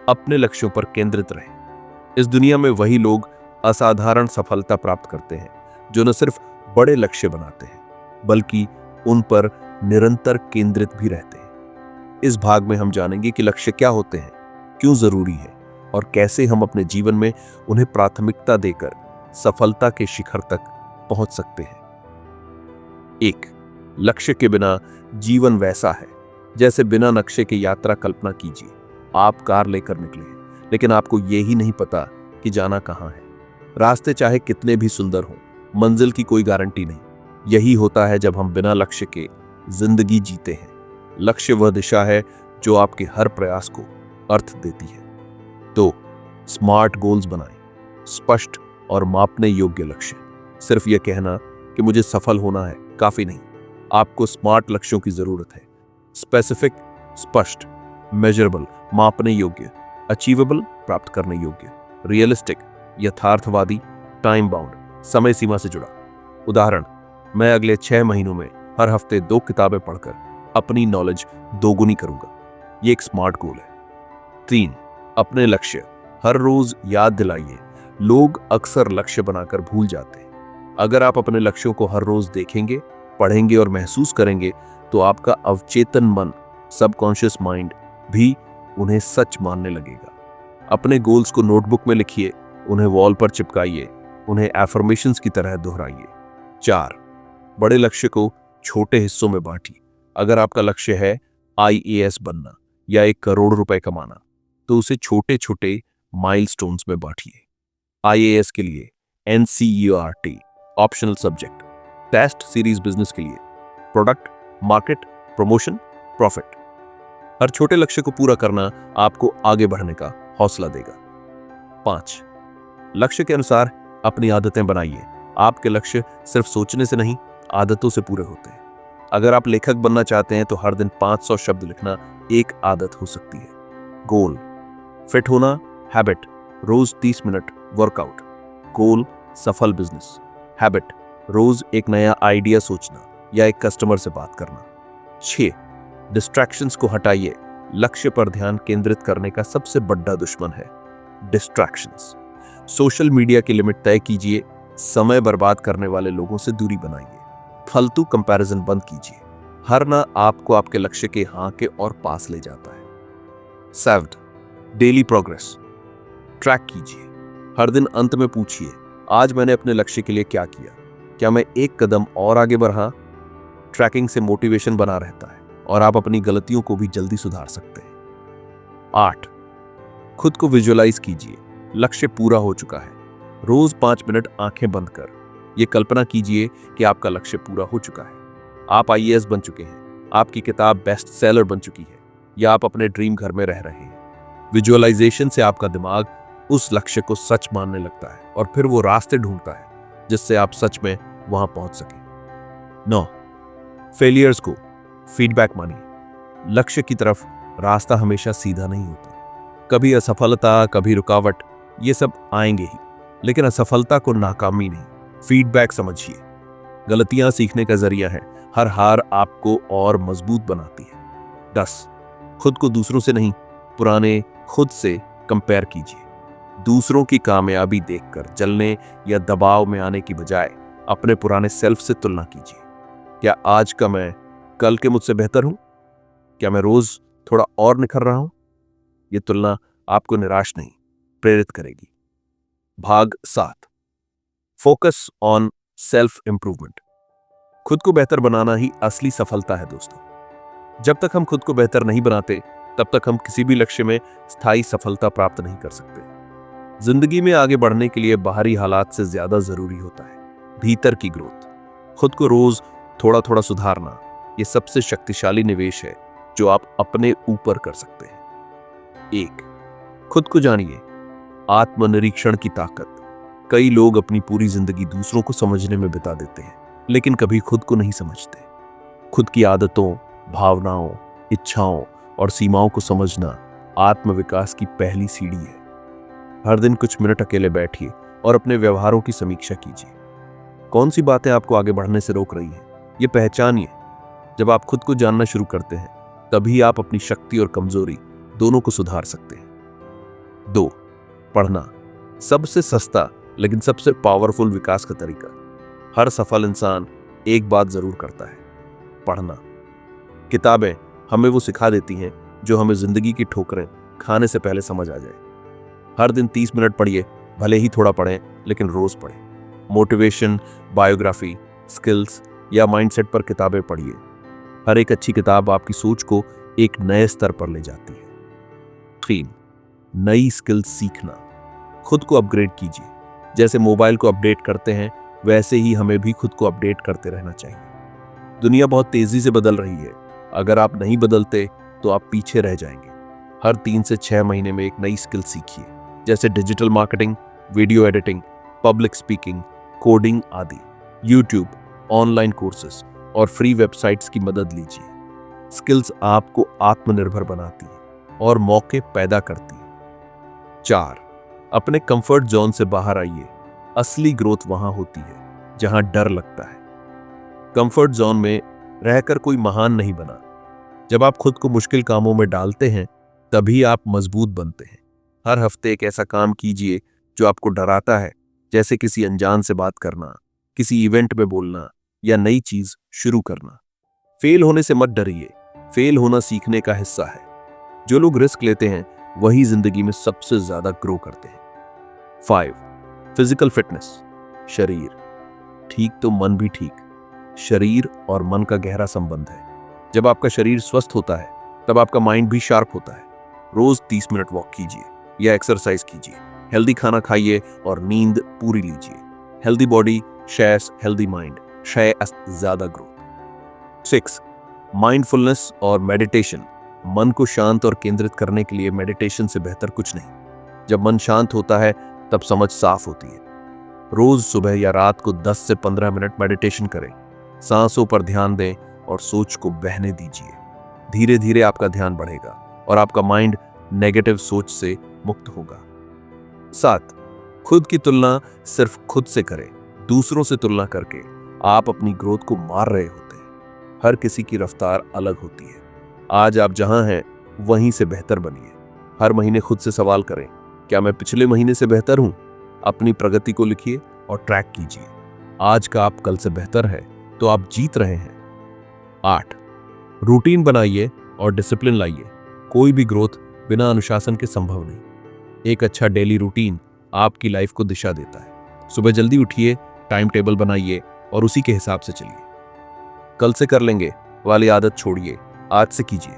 अपने लक्ष्यों पर केंद्रित रहें। इस दुनिया में वही लोग असाधारण सफलता प्राप्त करते हैं जो न सिर्फ बड़े लक्ष्य बनाते हैं बल्कि उन पर निरंतर केंद्रित भी रहते हैं। इस भाग में हम जानेंगे कि लक्ष्य क्या होते हैं, क्यों जरूरी है और कैसे हम अपने जीवन में उन्हें प्राथमिकता देकर सफलता के शिखर तक पहुंच सकते हैं। 1, लक्ष्य के बिना जीवन वैसा है जैसे बिना नक्शे के यात्रा। कल्पना कीजिए, आप कार लेकर निकले हैं लेकिन आपको यही नहीं पता कि जाना कहां है। रास्ते चाहे कितने भी सुंदर हों, मंजिल की कोई गारंटी नहीं। यही होता है जब हम बिना लक्ष्य के जिंदगी जीते हैं। लक्ष्य वह दिशा है जो आपके हर प्रयास को अर्थ देती है। तो स्मार्ट गोल्स बनाएं, स्पष्ट और मापने योग्य लक्ष्य। सिर्फ यह कहना कि मुझे सफल होना है काफी नहीं, आपको स्मार्ट लक्ष्यों की जरूरत है। स्पेसिफिक, स्पष्ट, मेजरेबल, मापने योग्य, अचीवेबल, प्राप्त करने योग्य, रियलिस्टिक, यथार्थवादी, टाइम बाउंड, समय सीमा से जुड़ा। उदाहरण, मैं अगले 6 महीनों में हर हफ्ते 2 किताबें पढ़कर अपनी नॉलेज दोगुनी करूंगा। ये एक स्मार्ट गोल है। 3, अपने लक्ष्य हर रोज याद दिलाइए। लोग अक्सर लक्ष्य बनाकर भूल जाते हैं। अगर आप अपने लक्ष्यों को हर रोज देखेंगे, पढ़ेंगे और महसूस करेंगे तो आपका अवचेतन मन, सबकॉन्शियस माइंड भी उन्हें सच मानने लगेगा। अपने गोल्स को नोटबुक में लिखिए, उन्हें वॉल पर चिपकाइए, उन्हें एफर्मेशंस की तरह दोहराइए। 4, बड़े लक्ष्य को छोटे हिस्सों में बांटिए। अगर आपका लक्ष्य है IAS बनना या 1 करोड़ रुपए कमाना तो उसे छोटे छोटे माइलस्टोन्स में बांटिए। IAS के लिए NCERT optional subject, test series business के लिए प्रोडक्ट, मार्केट, प्रमोशन, प्रॉफिट। हर छोटे लक्ष्य को पूरा करना आपको आगे बढ़ने का हौसला देगा। 5, लक्ष्य के अनुसार अपनी आदतें बनाइए। आपके लक्ष्य सिर्फ सोचने से नहीं, आदतों से पूरे होते हैं। अगर आप लेखक बनना चाहते हैं तो हर दिन 500 शब्द लिखना एक आदत हो सकती है। गोल, फिट होना, हैबिट, रोज 30 मिनट वर्कआउट। गोल, सफल बिजनेस। हैबिट, रोज एक नया आइडिया सोचना या एक कस्टमर से बात करना। 6, डिस्ट्रैक्शंस को हटाइए। लक्ष्य पर ध्यान केंद्रित करने का सबसे बड़ा दुश्मन है डिस्ट्रैक्शंस। सोशल मीडिया की लिमिट तय कीजिए, समय बर्बाद करने वाले लोगों से दूरी बनाइए, फालतू कंपैरिजन बंद कीजिए। हर ना आपको आपके लक्ष्य के हाँ के और पास ले जाता है। 7, डेली प्रोग्रेस ट्रैक कीजिए। हर दिन अंत में पूछिए, आज मैंने अपने लक्ष्य के लिए क्या किया? क्या मैं एक कदम और आगे बढ़ा? ट्रैकिंग से मोटिवेशन बना रहता है और आप अपनी गलतियों को भी जल्दी सुधार सकते हैं। 8, खुद को विजुअलाइज कीजिए, लक्ष्य पूरा हो चुका है। रोज 5 मिनट आंखें बंद कर यह कल्पना कीजिए कि आपका लक्ष्य पूरा हो चुका है। आप IAS बन चुके हैं, आपकी किताब बेस्ट सेलर बन चुकी है या आप अपने ड्रीम घर में रह रहे हैं। विजुअलाइजेशन से आपका दिमाग उस लक्ष्य को सच मानने लगता है और फिर वो रास्ते ढूंढता है जिससे आप सच में वहां पहुंच सकें। 9, फेलियर्स को फीडबैक मानिए। लक्ष्य की तरफ रास्ता हमेशा सीधा नहीं होता। कभी असफलता, कभी रुकावट, ये सब आएंगे ही, लेकिन असफलता को नाकामी नहीं, फीडबैक समझिए। गलतियां सीखने का जरिया है, हर हार आपको और मजबूत बनाती है। 10, खुद को दूसरों से नहीं, पुराने खुद से कंपेयर कीजिए। दूसरों की कामयाबी देखकर जलने या दबाव में आने की बजाय अपने पुराने सेल्फ से तुलना कीजिए। क्या आज का मैं कल के मुझसे बेहतर हूं? क्या मैं रोज थोड़ा और निखर रहा हूं? यह तुलना आपको निराश नहीं, प्रेरित करेगी। भाग 7, फोकस ऑन सेल्फ इंप्रूवमेंट। खुद को बेहतर बनाना ही असली सफलता है दोस्तों। जब तक हम खुद को बेहतर नहीं बनाते तब तक हम किसी भी लक्ष्य में स्थायी सफलता प्राप्त नहीं कर सकते। जिंदगी में आगे बढ़ने के लिए बाहरी हालात से ज्यादा जरूरी होता है भीतर की ग्रोथ। खुद को रोज थोड़ा थोड़ा सुधारना, ये सबसे शक्तिशाली निवेश है जो आप अपने ऊपर कर सकते हैं। 1, खुद को जानिए। आत्मनिरीक्षण की ताकत। कई लोग अपनी पूरी जिंदगी दूसरों को समझने में बिता देते हैं, लेकिन कभी खुद को नहीं समझते। खुद की आदतों, भावनाओं, इच्छाओं और सीमाओं को समझना आत्मविकास की पहली सीढ़ी है। हर दिन कुछ मिनट अकेले बैठिए और अपने व्यवहारों की समीक्षा कीजिए। कौन सी बातें आपको आगे बढ़ने से रोक रही हैं, ये पहचानिए। जब आप खुद को जानना शुरू करते हैं, तभी आप अपनी शक्ति और कमजोरी दोनों को सुधार सकते हैं। 2, पढ़ना। सबसे सस्ता लेकिन सबसे पावरफुल विकास का तरीका। हर सफल इंसान एक बात जरूर करता है, पढ़ना। किताबें हमें वो सिखा देती हैं जो हमें जिंदगी की ठोकरें खाने से पहले समझ आ जाए। हर दिन 30 मिनट पढ़िए, भले ही थोड़ा पढ़ें, लेकिन रोज पढ़ें। मोटिवेशन, बायोग्राफी, स्किल्स या माइंडसेट पर किताबें पढ़िए। हर एक अच्छी किताब आपकी सोच को एक नए स्तर पर ले जाती है। 3, नई स्किल्स सीखना। खुद को अपग्रेड कीजिए। जैसे मोबाइल को अपडेट करते हैं, वैसे ही हमें भी खुद को अपडेट करते रहना चाहिए। दुनिया बहुत तेजी से बदल रही है। अगर आप नहीं बदलते तो आप पीछे रह जाएंगे। हर 3 से 6 महीने में एक नई स्किल सीखिए, जैसे digital marketing, video editing, public speaking, coding आदि। यूट्यूब, ऑनलाइन कोर्सेस और फ्री वेबसाइट्स की मदद लीजिए। स्किल्स आपको आत्मनिर्भर बनाती है और मौके पैदा करती है। 4, अपने कंफर्ट जोन से बाहर आइए। असली ग्रोथ वहां होती है जहां डर लगता है। कंफर्ट जोन में रहकर कोई महान नहीं बना। जब आप खुद को मुश्किल कामों में डालते हैं, तभी आप मजबूत बनते हैं। हर हफ्ते एक ऐसा काम कीजिए जो आपको डराता है, जैसे किसी अनजान से बात करना, किसी इवेंट में बोलना या नई चीज शुरू करना। फेल होने से मत डरिए, फेल होना सीखने का हिस्सा है। जो लोग रिस्क लेते हैं वही जिंदगी में सबसे ज्यादा ग्रो करते हैं। 5, फिजिकल फिटनेस। शरीर ठीक तो मन भी ठीक। शरीर और मन का गहरा संबंध है। जब आपका शरीर स्वस्थ होता है, तब आपका माइंड भी शार्प होता है। रोज 30 मिनट वॉक कीजिए या एक्सरसाइज कीजिए। हेल्दी खाना खाइए और नींद पूरी लीजिए। Healthy body shares healthy mind, ज्यादा ग्रोथ। 6, माइंडफुलनेस और मेडिटेशन। मन को शांत और केंद्रित करने के लिए मेडिटेशन से बेहतर कुछ नहीं। जब मन शांत होता है, तब समझ साफ होती है। रोज सुबह या रात को 10 से 15 मिनट मेडिटेशन करें। सांसों पर ध्यान दें और सोच को बहने दीजिए। धीरे धीरे आपका ध्यान बढ़ेगा और आपका माइंड नेगेटिव सोच से मुक्त होगा। 7, खुद की तुलना सिर्फ खुद से करें। दूसरों से तुलना करके आप अपनी ग्रोथ को मार रहे होते हैं। हर किसी की रफ्तार अलग होती है। आज आप जहां हैं वहीं से बेहतर बनिए। हर महीने खुद से सवाल करें, क्या मैं पिछले महीने से बेहतर हूं? अपनी प्रगति को लिखिए और ट्रैक कीजिए। आज का आप कल से बेहतर है तो आप जीत रहे हैं। 8, रूटीन बनाइए और डिसिप्लिन लाइए। कोई भी ग्रोथ बिना अनुशासन के संभव नहीं। एक अच्छा डेली रूटीन आपकी लाइफ को दिशा देता है। सुबह जल्दी उठिए, टाइम टेबल बनाइए और उसी के हिसाब से चलिए। कल से कर लेंगे वाली आदत छोड़िए, आज से कीजिए।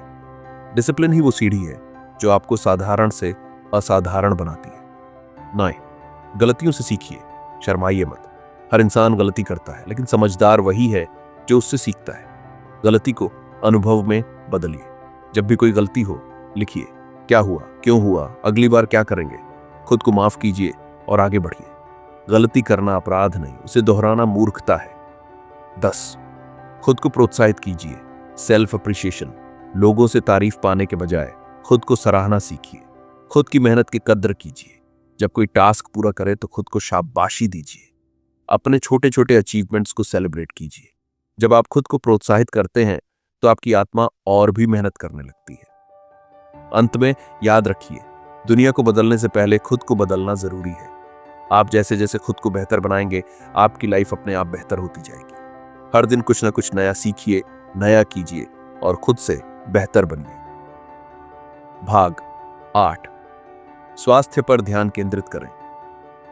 डिसिप्लिन ही वो सीढ़ी है जो आपको साधारण से असाधारण बनाती है। 9, गलतियों से सीखिए, शर्माइए मत। हर इंसान गलती करता है, लेकिन समझदार वही है जो उससे सीखता है। गलती को अनुभव में बदलिए। जब भी कोई गलती हो, लिखिए, क्या हुआ, क्यों हुआ, अगली बार क्या करेंगे। खुद को माफ कीजिए और आगे बढ़िए। गलती करना अपराध नहीं, उसे दोहराना मूर्खता है। 10, खुद को प्रोत्साहित कीजिए, सेल्फ अप्रिशिएशन। लोगों से तारीफ पाने के बजाय खुद को सराहना सीखिए। खुद की मेहनत की कद्र कीजिए। जब कोई टास्क पूरा करे तो खुद को शाबाशी दीजिए। अपने छोटे छोटे अचीवमेंट्स को सेलिब्रेट कीजिए। जब आप खुद को प्रोत्साहित करते हैं तो आपकी आत्मा और भी मेहनत करने लगती है। अंत में याद रखिए, दुनिया को बदलने से पहले खुद को बदलना जरूरी है। आप जैसे जैसे खुद को बेहतर बनाएंगे, आपकी लाइफ अपने आप बेहतर होती जाएगी। हर दिन कुछ ना कुछ नया सीखिए, नया कीजिए और खुद से बेहतर बनिए। भाग 8, स्वास्थ्य पर ध्यान केंद्रित करें।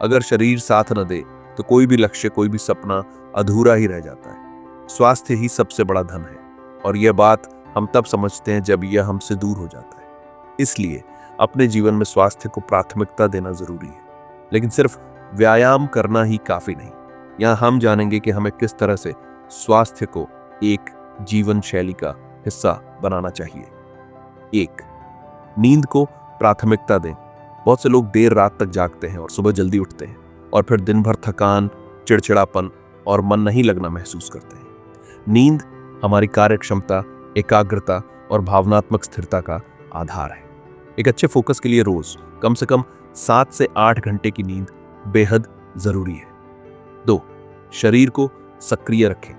अगर शरीर साथ न दे तो कोई भी लक्ष्य, कोई भी सपना अधूरा ही रह जाता है। स्वास्थ्य ही सबसे बड़ा धन है और यह बात हम तब समझते हैं जब यह हमसे दूर हो जाता है। इसलिए अपने जीवन में स्वास्थ्य को प्राथमिकता देना जरूरी है। लेकिन सिर्फ व्यायाम करना ही काफी नहीं। यहाँ हम जानेंगे कि हमें किस तरह से स्वास्थ्य को एक जीवन शैली का हिस्सा बनाना चाहिए। 1. नींद को प्राथमिकता दें। बहुत से लोग देर रात तक जागते हैं और सुबह जल्दी उठते हैं और फिर दिन भर थकान, चिड़चिड़ापन और मन नहीं लगना महसूस करते हैं। नींद हमारी कार्यक्षमता, एकाग्रता और भावनात्मक स्थिरता का आधार है। एक अच्छे फोकस के लिए रोज कम से कम 7 से 8 घंटे की नींद बेहद जरूरी है। 2. शरीर को सक्रिय रखें।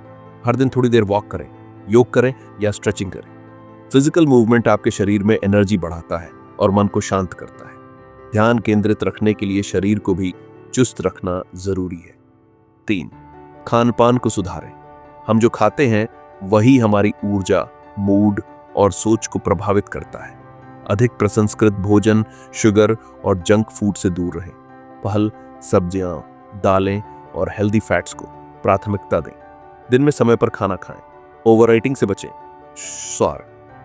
हर दिन थोड़ी देर वॉक करें, योग करें या स्ट्रेचिंग करें। फिजिकल मूवमेंट आपके शरीर में एनर्जी बढ़ाता है और मन को शांत करता है। ध्यान केंद्रित रखने के लिए शरीर को भी चुस्त रखना जरूरी है। 3. खान पान को सुधारें। हम जो खाते हैं वही हमारी ऊर्जा, मूड और सोच को प्रभावित करता है। अधिक प्रसंस्कृत भोजन, शुगर और जंक फूड से दूर रहें। फल, सब्जियां, दालें और हेल्दी फैट्स को प्राथमिकता दें। दिन में समय पर खाना खाएं। ओवर ईटिंग से बचें।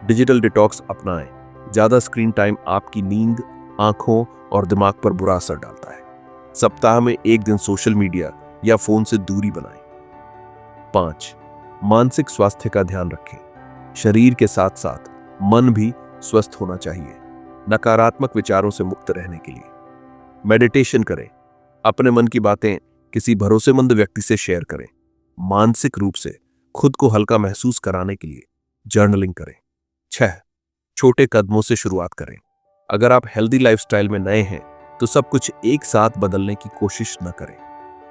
डिजिटल डिटॉक्स अपनाएं। ज्यादा स्क्रीन टाइम आपकी नींद, आंखों और दिमाग पर बुरा असर डालता है। सप्ताह में 1 दिन सोशल मीडिया या फोन से दूरी बनाएं। 5. मानसिक स्वास्थ्य का ध्यान रखें। शरीर के साथ साथ मन भी स्वस्थ होना चाहिए। नकारात्मक विचारों से मुक्त रहने के लिए मेडिटेशन करें। अपने मन की बातें किसी भरोसेमंद व्यक्ति से शेयर करें। मानसिक रूप से खुद को हल्का महसूस कराने के लिए जर्नलिंग करें। 6. छोटे कदमों से शुरुआत करें। अगर आप हेल्दी लाइफस्टाइल में नए हैं तो सब कुछ एक साथ बदलने की कोशिश न करें।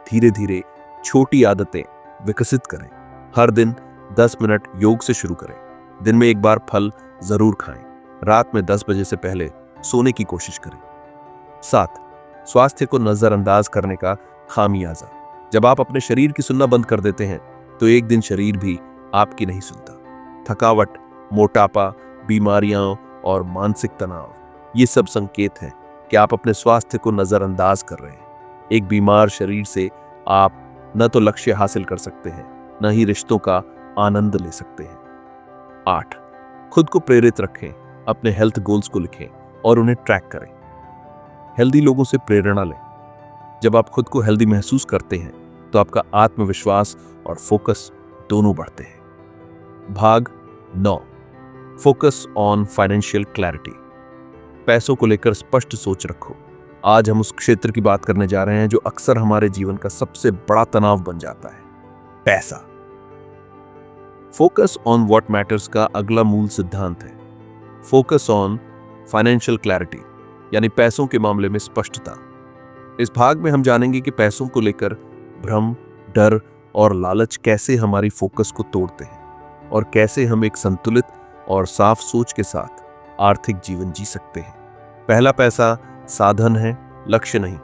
धीरे धीरे छोटी आदतें विकसित करें। हर दिन 10 मिनट योग से शुरू करें। दिन में 1 बार फल जरूर खाएं। रात में 10 बजे से पहले सोने की कोशिश करें। 7. स्वास्थ्य को नजरअंदाज करने का खामियाजा। जब आप अपने शरीर की सुनना बंद कर देते हैं तो एक दिन शरीर भी आपकी नहीं सुनता। थकावट, मोटापा, बीमारियां और मानसिक तनाव, ये सब संकेत हैं कि आप अपने स्वास्थ्य को नजरअंदाज कर रहे हैं। एक बीमार शरीर से आप न तो लक्ष्य हासिल कर सकते हैं, न ही रिश्तों का आनंद ले सकते हैं। 8. खुद को प्रेरित रखें। अपने हेल्थ गोल्स को लिखें और उन्हें ट्रैक करें। हेल्दी लोगों से प्रेरणा लें। जब आप खुद को हेल्दी महसूस करते हैं तो आपका आत्मविश्वास और फोकस दोनों बढ़ते हैं। भाग 9. Focus on financial clarity. पैसों को लेकर स्पष्ट सोच रखो। आज हम उस क्षेत्र की बात करने जा रहे हैं जो अक्सर हमारे जीवन का सबसे बड़ा तनाव बन जाता है, पैसा। फोकस ऑन व्हाट मैटर्स का अगला मूल सिद्धांत है फोकस ऑन फाइनेंशियल क्लैरिटी, यानी पैसों के मामले में स्पष्टता। इस भाग में हम जानेंगे कि पैसों को लेकर भ्रम, डर और लालच कैसे हमारी फोकस को तोड़ते हैं और कैसे हम एक संतुलित और साफ सोच के साथ आर्थिक जीवन जी सकते हैं। पहला, पैसा साधन है, लक्ष्य नहीं।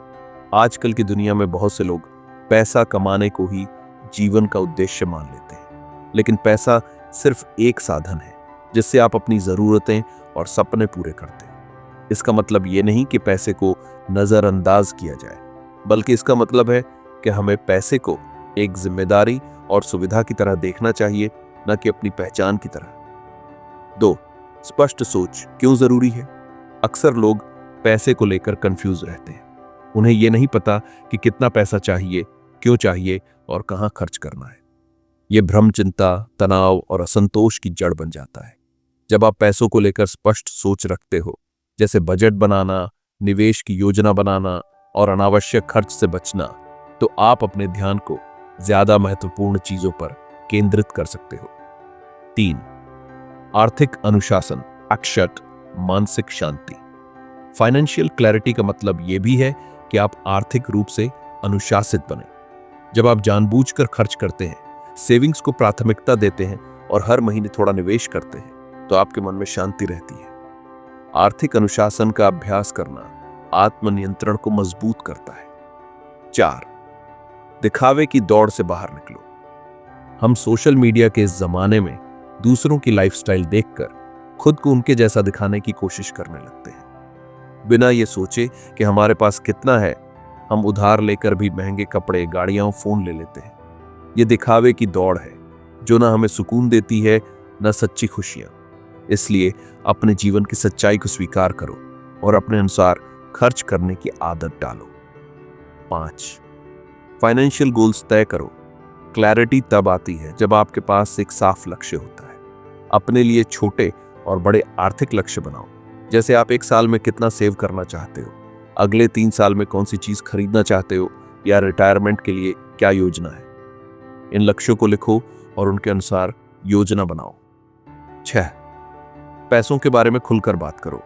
आजकल की दुनिया में बहुत से लोग पैसा कमाने को ही जीवन का उद्देश्य मान लेते हैं, लेकिन पैसा सिर्फ एक साधन है जिससे आप अपनी जरूरतें और सपने पूरे करते हैं। इसका मतलब ये नहीं कि पैसे को नजरअंदाज किया जाए, बल्कि इसका मतलब है कि हमें पैसे को एक जिम्मेदारी और सुविधा की तरह देखना चाहिए, न कि अपनी पहचान की तरह। 2. स्पष्ट सोच क्यों जरूरी है। अक्सर लोग पैसे को लेकर कंफ्यूज रहते हैं। उन्हें यह नहीं पता कि कितना पैसा चाहिए, क्यों चाहिए और कहां खर्च करना है। यह भ्रम चिंता, तनाव और असंतोष की जड़ बन जाता है। जब आप पैसों को लेकर स्पष्ट सोच रखते हो, जैसे बजट बनाना, निवेश की योजना बनाना और अनावश्यक खर्च से बचना, तो आप अपने ध्यान को ज्यादा महत्वपूर्ण चीजों पर केंद्रित कर सकते हो। 3. आर्थिक अनुशासन, अक्षत मानसिक शांति। फाइनेंशियल क्लैरिटी का मतलब यह भी है कि आप आर्थिक रूप से अनुशासित बने। जब आप जानबूझकर खर्च करते हैं, सेविंग्स को प्राथमिकता देते हैं और हर महीने थोड़ा निवेश करते हैं, तो आपके मन में शांति रहती है। आर्थिक अनुशासन का अभ्यास करना आत्मनियंत्रण को मजबूत करता है। 4. दिखावे की दौड़ से बाहर निकलो। हम सोशल मीडिया के इस जमाने में दूसरों की लाइफस्टाइल देखकर खुद को उनके जैसा दिखाने की कोशिश करने लगते हैं। बिना ये सोचे कि हमारे पास कितना है, हम उधार लेकर भी महंगे कपड़े, गाड़ियां, फोन ले लेते हैं। ये दिखावे की दौड़ है जो ना हमें सुकून देती है, ना सच्ची खुशियां। इसलिए अपने जीवन की सच्चाई को स्वीकार करो और अपने अनुसार खर्च करने की आदत डालो। 5. फाइनेंशियल गोल्स तय करो। क्लैरिटी तब आती है जब आपके पास एक साफ लक्ष्य होता है। अपने लिए छोटे और बड़े आर्थिक लक्ष्य बनाओ। जैसे आप 1 साल में कितना सेव करना चाहते हो, अगले 3 साल में कौन सी चीज खरीदना चाहते हो, या रिटायरमेंट के लिए क्या योजना है। इन लक्ष्यों को लिखो और उनके अनुसार योजना बनाओ। 6, पैसों के बारे में खुलकर बात करो।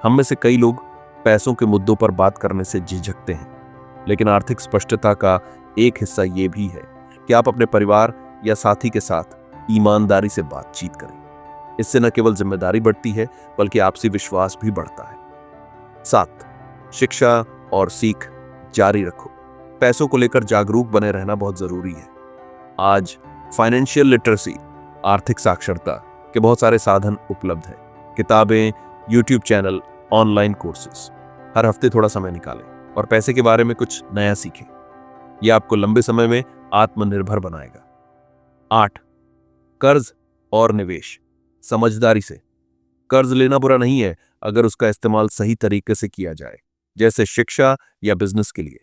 हम में से कई लोग पैसों के मुद्दों पर बात करने से झिझकते हैं, लेकिन आर्थिक स्पष्टता का एक हिस्सा यह भी है कि आप अपने परिवार या साथी के साथ ईमानदारी से बातचीत करें। इससे न केवल जिम्मेदारी बढ़ती है, बल्कि आपसी विश्वास भी बढ़ता है। 7, शिक्षा और सीख जारी रखो। पैसों को लेकर जागरूक बने रहना बहुत जरूरी है। आज फाइनेंशियल लिटरेसी, आर्थिक साक्षरता के बहुत सारे साधन उपलब्ध हैं। किताबें, यूट्यूब चैनल, ऑनलाइन कोर्सेज। हर हफ्ते थोड़ा समय निकालें और पैसे के बारे में कुछ नया सीखें। यह आपको लंबे समय में आत्मनिर्भर बनाएगा। 8, कर्ज और निवेश समझदारी से। कर्ज लेना बुरा नहीं है अगर उसका इस्तेमाल सही तरीके से किया जाए, जैसे शिक्षा या बिजनेस के लिए।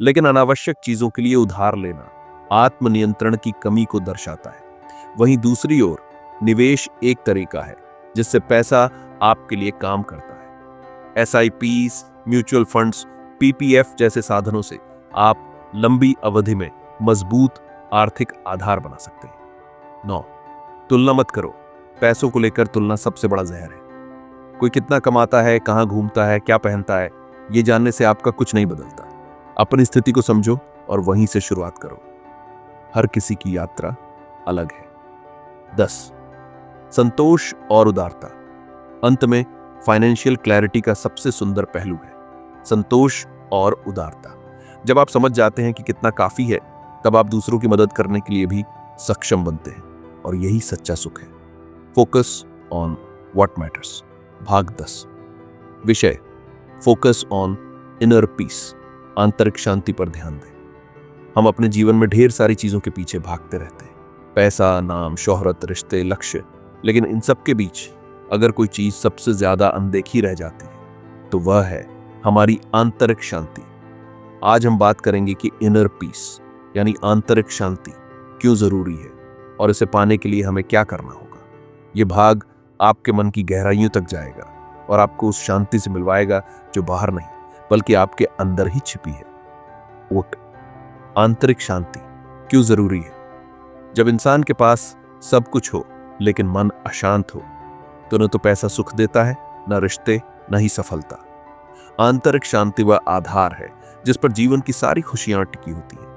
लेकिन अनावश्यक चीजों के लिए उधार लेना आत्मनियंत्रण की कमी को दर्शाता है। वहीं दूसरी ओर निवेश एक तरीका है जिससे पैसा आपके लिए काम करता है। SIPs, म्यूचुअल फंड्स, PPF जैसे साधनों से आप लंबी अवधि में मजबूत आर्थिक आधार बना सकते हैं। 9, तुलना मत करो। पैसों को लेकर तुलना सबसे बड़ा जहर है। कोई कितना कमाता है, कहां घूमता है, क्या पहनता है, ये जानने से आपका कुछ नहीं बदलता। अपनी स्थिति को समझो और वहीं से शुरुआत करो। हर किसी की यात्रा अलग है। 10, संतोष और उदारता। अंत में फाइनेंशियल क्लैरिटी का सबसे सुंदर पहलू है संतोष और उदारता। जब आप समझ जाते हैं कि कितना काफी है, तब आप दूसरों की मदद करने के लिए भी सक्षम बनते हैं, और यही सच्चा सुख है। Focus on what matters. भाग 10। विषय: फोकस ऑन इनर पीस। आंतरिक शांति पर ध्यान दें। हम अपने जीवन में ढेर सारी चीजों के पीछे भागते रहते हैं, पैसा, नाम, शोहरत, रिश्ते, लक्ष्य। लेकिन इन सब के बीच अगर कोई चीज सबसे ज्यादा अनदेखी रह जाती है तो वह है हमारी आंतरिक शांति। आज हम बात करेंगे कि इनर पीस यानी आंतरिक शांति क्यों जरूरी है और इसे पाने के लिए हमें क्या करना होगा। यह भाग आपके मन की गहराइयों तक जाएगा और आपको उस शांति से मिलवाएगा जो बाहर नहीं बल्कि आपके अंदर ही छिपी है। वोट आंतरिक शांति क्यों जरूरी है? जब इंसान के पास सब कुछ हो लेकिन मन अशांत हो तो न तो पैसा सुख देता है, न रिश्ते, न ही सफलता। आंतरिक शांति वह आधार है जिस पर जीवन की सारी खुशियां टिकी होती हैं।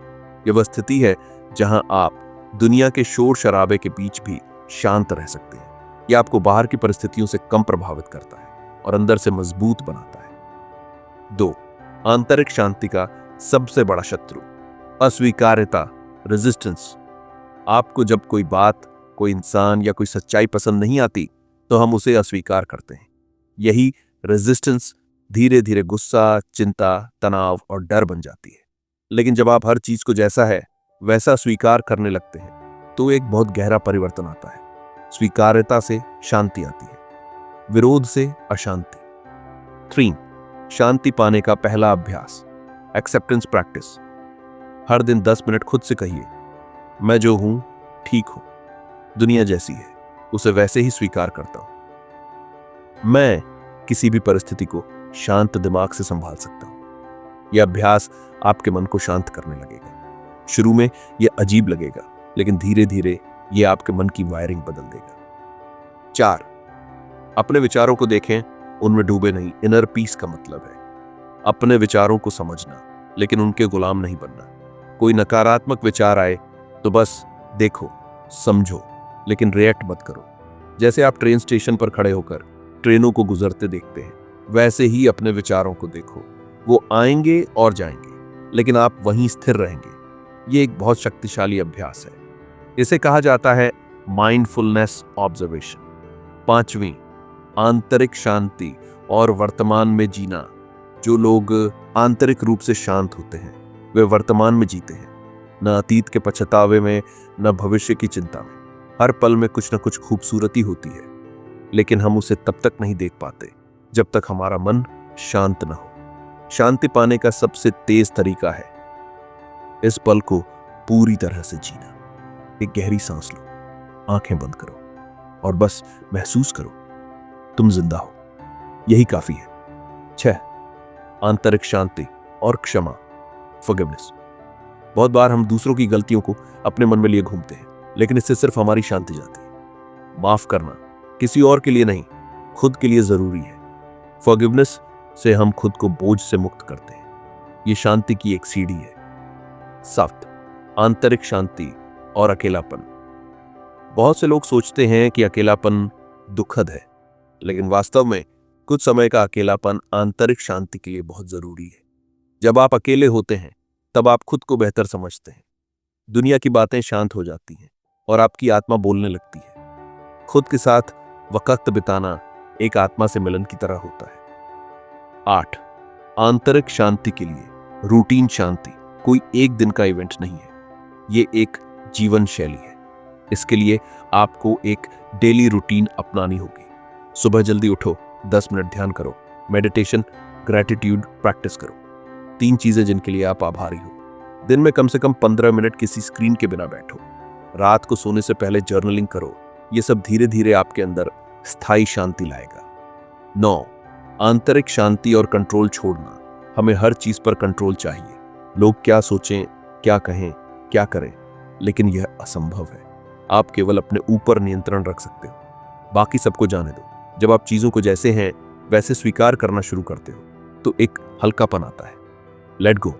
यह वह स्थिति है जहां आप दुनिया के शोर शराबे के बीच भी शांत रह सकते हैं। यह आपको बाहर की परिस्थितियों से कम प्रभावित करता है और अंदर से मजबूत बनाता है। 2, आंतरिक शांति का सबसे बड़ा शत्रु अस्वीकार्यता, रेजिस्टेंस। आपको जब कोई बात, कोई इंसान या कोई सच्चाई पसंद नहीं आती तो हम उसे अस्वीकार करते हैं। यही रेजिस्टेंस धीरे धीरे गुस्सा, चिंता, तनाव और डर बन जाती है। लेकिन जब आप हर चीज को जैसा है वैसा स्वीकार करने लगते हैं तो एक बहुत गहरा परिवर्तन आता है। स्वीकार्यता से शांति आती है, विरोध से अशांति। 3, शांति पाने का पहला अभ्यास एक्सेप्टेंस प्रैक्टिस। हर दिन 10 मिनट खुद से कहिए, मैं जो हूं ठीक हूं, दुनिया जैसी है उसे वैसे ही स्वीकार करता हूं, मैं किसी भी परिस्थिति को शांत दिमाग से संभाल सकता हूं। यह अभ्यास आपके मन को शांत करने लगेगा। शुरू में यह अजीब लगेगा, लेकिन धीरे धीरे यह आपके मन की वायरिंग बदल देगा। 4, अपने विचारों को देखें, उनमें डूबे नहीं। इनर पीस का मतलब है अपने विचारों को समझना, लेकिन उनके गुलाम नहीं बनना। कोई नकारात्मक विचार आए तो बस देखो, समझो, लेकिन रिएक्ट मत करो। जैसे आप ट्रेन स्टेशन पर खड़े होकर ट्रेनों को गुजरते देखते हैं, वैसे ही अपने विचारों को देखो। वो आएंगे और जाएंगे, लेकिन आप वहीं स्थिर रहेंगे। ये एक बहुत शक्तिशाली अभ्यास है। इसे कहा जाता है माइंडफुलनेस ऑब्जर्वेशन। 5वीं, आंतरिक शांति और वर्तमान में जीना। जो लोग आंतरिक रूप से शांत होते हैं वे वर्तमान में जीते हैं, न अतीत के पछतावे में, न भविष्य की चिंता में। हर पल में कुछ न कुछ खूबसूरती होती है, लेकिन हम उसे तब तक नहीं देख पाते जब तक हमारा मन शांत न हो। शांति पाने का सबसे तेज तरीका है इस पल को पूरी तरह से जीना। एक गहरी सांस लो, आंखें बंद करो और बस महसूस करो तुम जिंदा हो। यही काफी है। 6. आंतरिक शांति और क्षमा, फॉरगिवनेस। बहुत बार हम दूसरों की गलतियों को अपने मन में लिए घूमते हैं, लेकिन इससे सिर्फ हमारी शांति जाती है। माफ करना किसी और के लिए नहीं, खुद के लिए जरूरी है। फॉरगिवनेस से हम खुद को बोझ से मुक्त करते हैं। यह शांति की एक सीढ़ी है। 7. आंतरिक शांति और अकेलापन। बहुत से लोग सोचते हैं कि अकेलापन दुखद है, लेकिन वास्तव में कुछ समय का अकेलापन आंतरिक शांति के लिए बहुत जरूरी है। जब आप अकेले होते हैं तब आप खुद को बेहतर समझते हैं। दुनिया की बातें शांत हो जाती हैं और आपकी आत्मा बोलने लगती है। खुद के साथ वक्त बिताना एक आत्मा से मिलन की तरह होता है। 8. आंतरिक शांति के लिए रूटीन शांति कोई एक दिन का इवेंट नहीं है, ये एक जीवन शैली है। इसके लिए आपको एक डेली रूटीन अपनानी होगी। सुबह जल्दी उठो, 10 मिनट ध्यान करो, मेडिटेशन, ग्रैटिट्यूड प्रैक्टिस करो। 3 चीजें जिनके लिए आप आभारी हो। दिन में कम से कम 15 मिनट किसी स्क्रीन के बिना बैठो। रात को सोने से पहले जर्नलिंग करो। ये सब धीरे धीरे आपके अंदर स्थायी शांति लाएगा। 9. आंतरिक शांति और कंट्रोल छोड़ना। हमें हर चीज पर कंट्रोल चाहिए। लोग क्या सोचें, क्या कहें, क्या करें, लेकिन यह असंभव है। आप केवल अपने ऊपर नियंत्रण रख सकते हो, बाकी सबको जाने दो। जब आप चीजों को जैसे हैं वैसे स्वीकार करना शुरू करते हो तो एक हल्कापन आता है। Let go,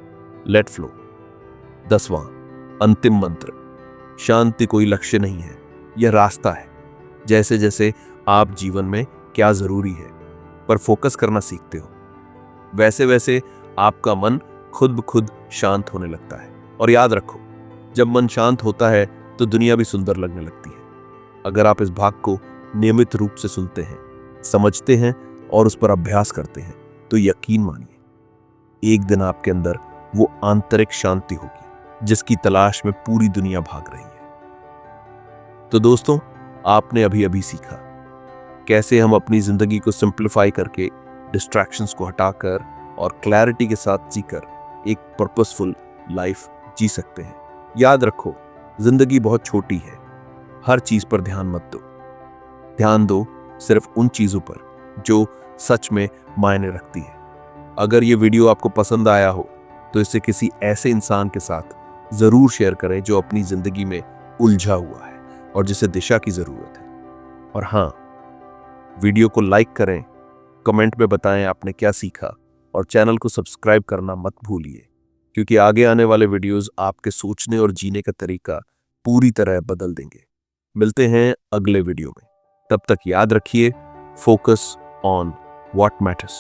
let flow. 10वां अंतिम मंत्र, शांति कोई लक्ष्य नहीं है, यह रास्ता है। जैसे जैसे आप जीवन में क्या जरूरी है पर फोकस करना सीखते हो, वैसे वैसे आपका मन खुद ब खुद शांत होने लगता है। और याद रखो, जब मन शांत होता है तो दुनिया भी सुंदर लगने लगती है। अगर आप इस भाग को नियमित रूप से सुनते हैं, समझते हैं और उस पर अभ्यास करते हैं तो यकीन मानिए एक दिन आपके अंदर वो आंतरिक शांति होगी जिसकी तलाश में पूरी दुनिया भाग रही है। तो दोस्तों, आपने अभी अभी सीखा कैसे हम अपनी जिंदगी को सिंप्लीफाई करके, डिस्ट्रैक्शंस को हटाकर और क्लैरिटी के साथ जीकर एक पर्पसफुल लाइफ जी सकते हैं। याद रखो, जिंदगी बहुत छोटी है, हर चीज पर ध्यान मत दो। ध्यान दो सिर्फ उन चीजों पर जो सच में मायने रखती है। अगर ये वीडियो आपको पसंद आया हो तो इसे किसी ऐसे इंसान के साथ जरूर शेयर करें जो अपनी जिंदगी में उलझा हुआ है और जिसे दिशा की जरूरत है। और हाँ, वीडियो को लाइक करें, कमेंट में बताएं आपने क्या सीखा और चैनल को सब्सक्राइब करना मत भूलिए, क्योंकि आगे आने वाले वीडियोस आपके सोचने और जीने का तरीका पूरी तरह बदल देंगे। मिलते हैं अगले वीडियो में। तब तक याद रखिए, फोकस ऑन व्हाट मैटर्स।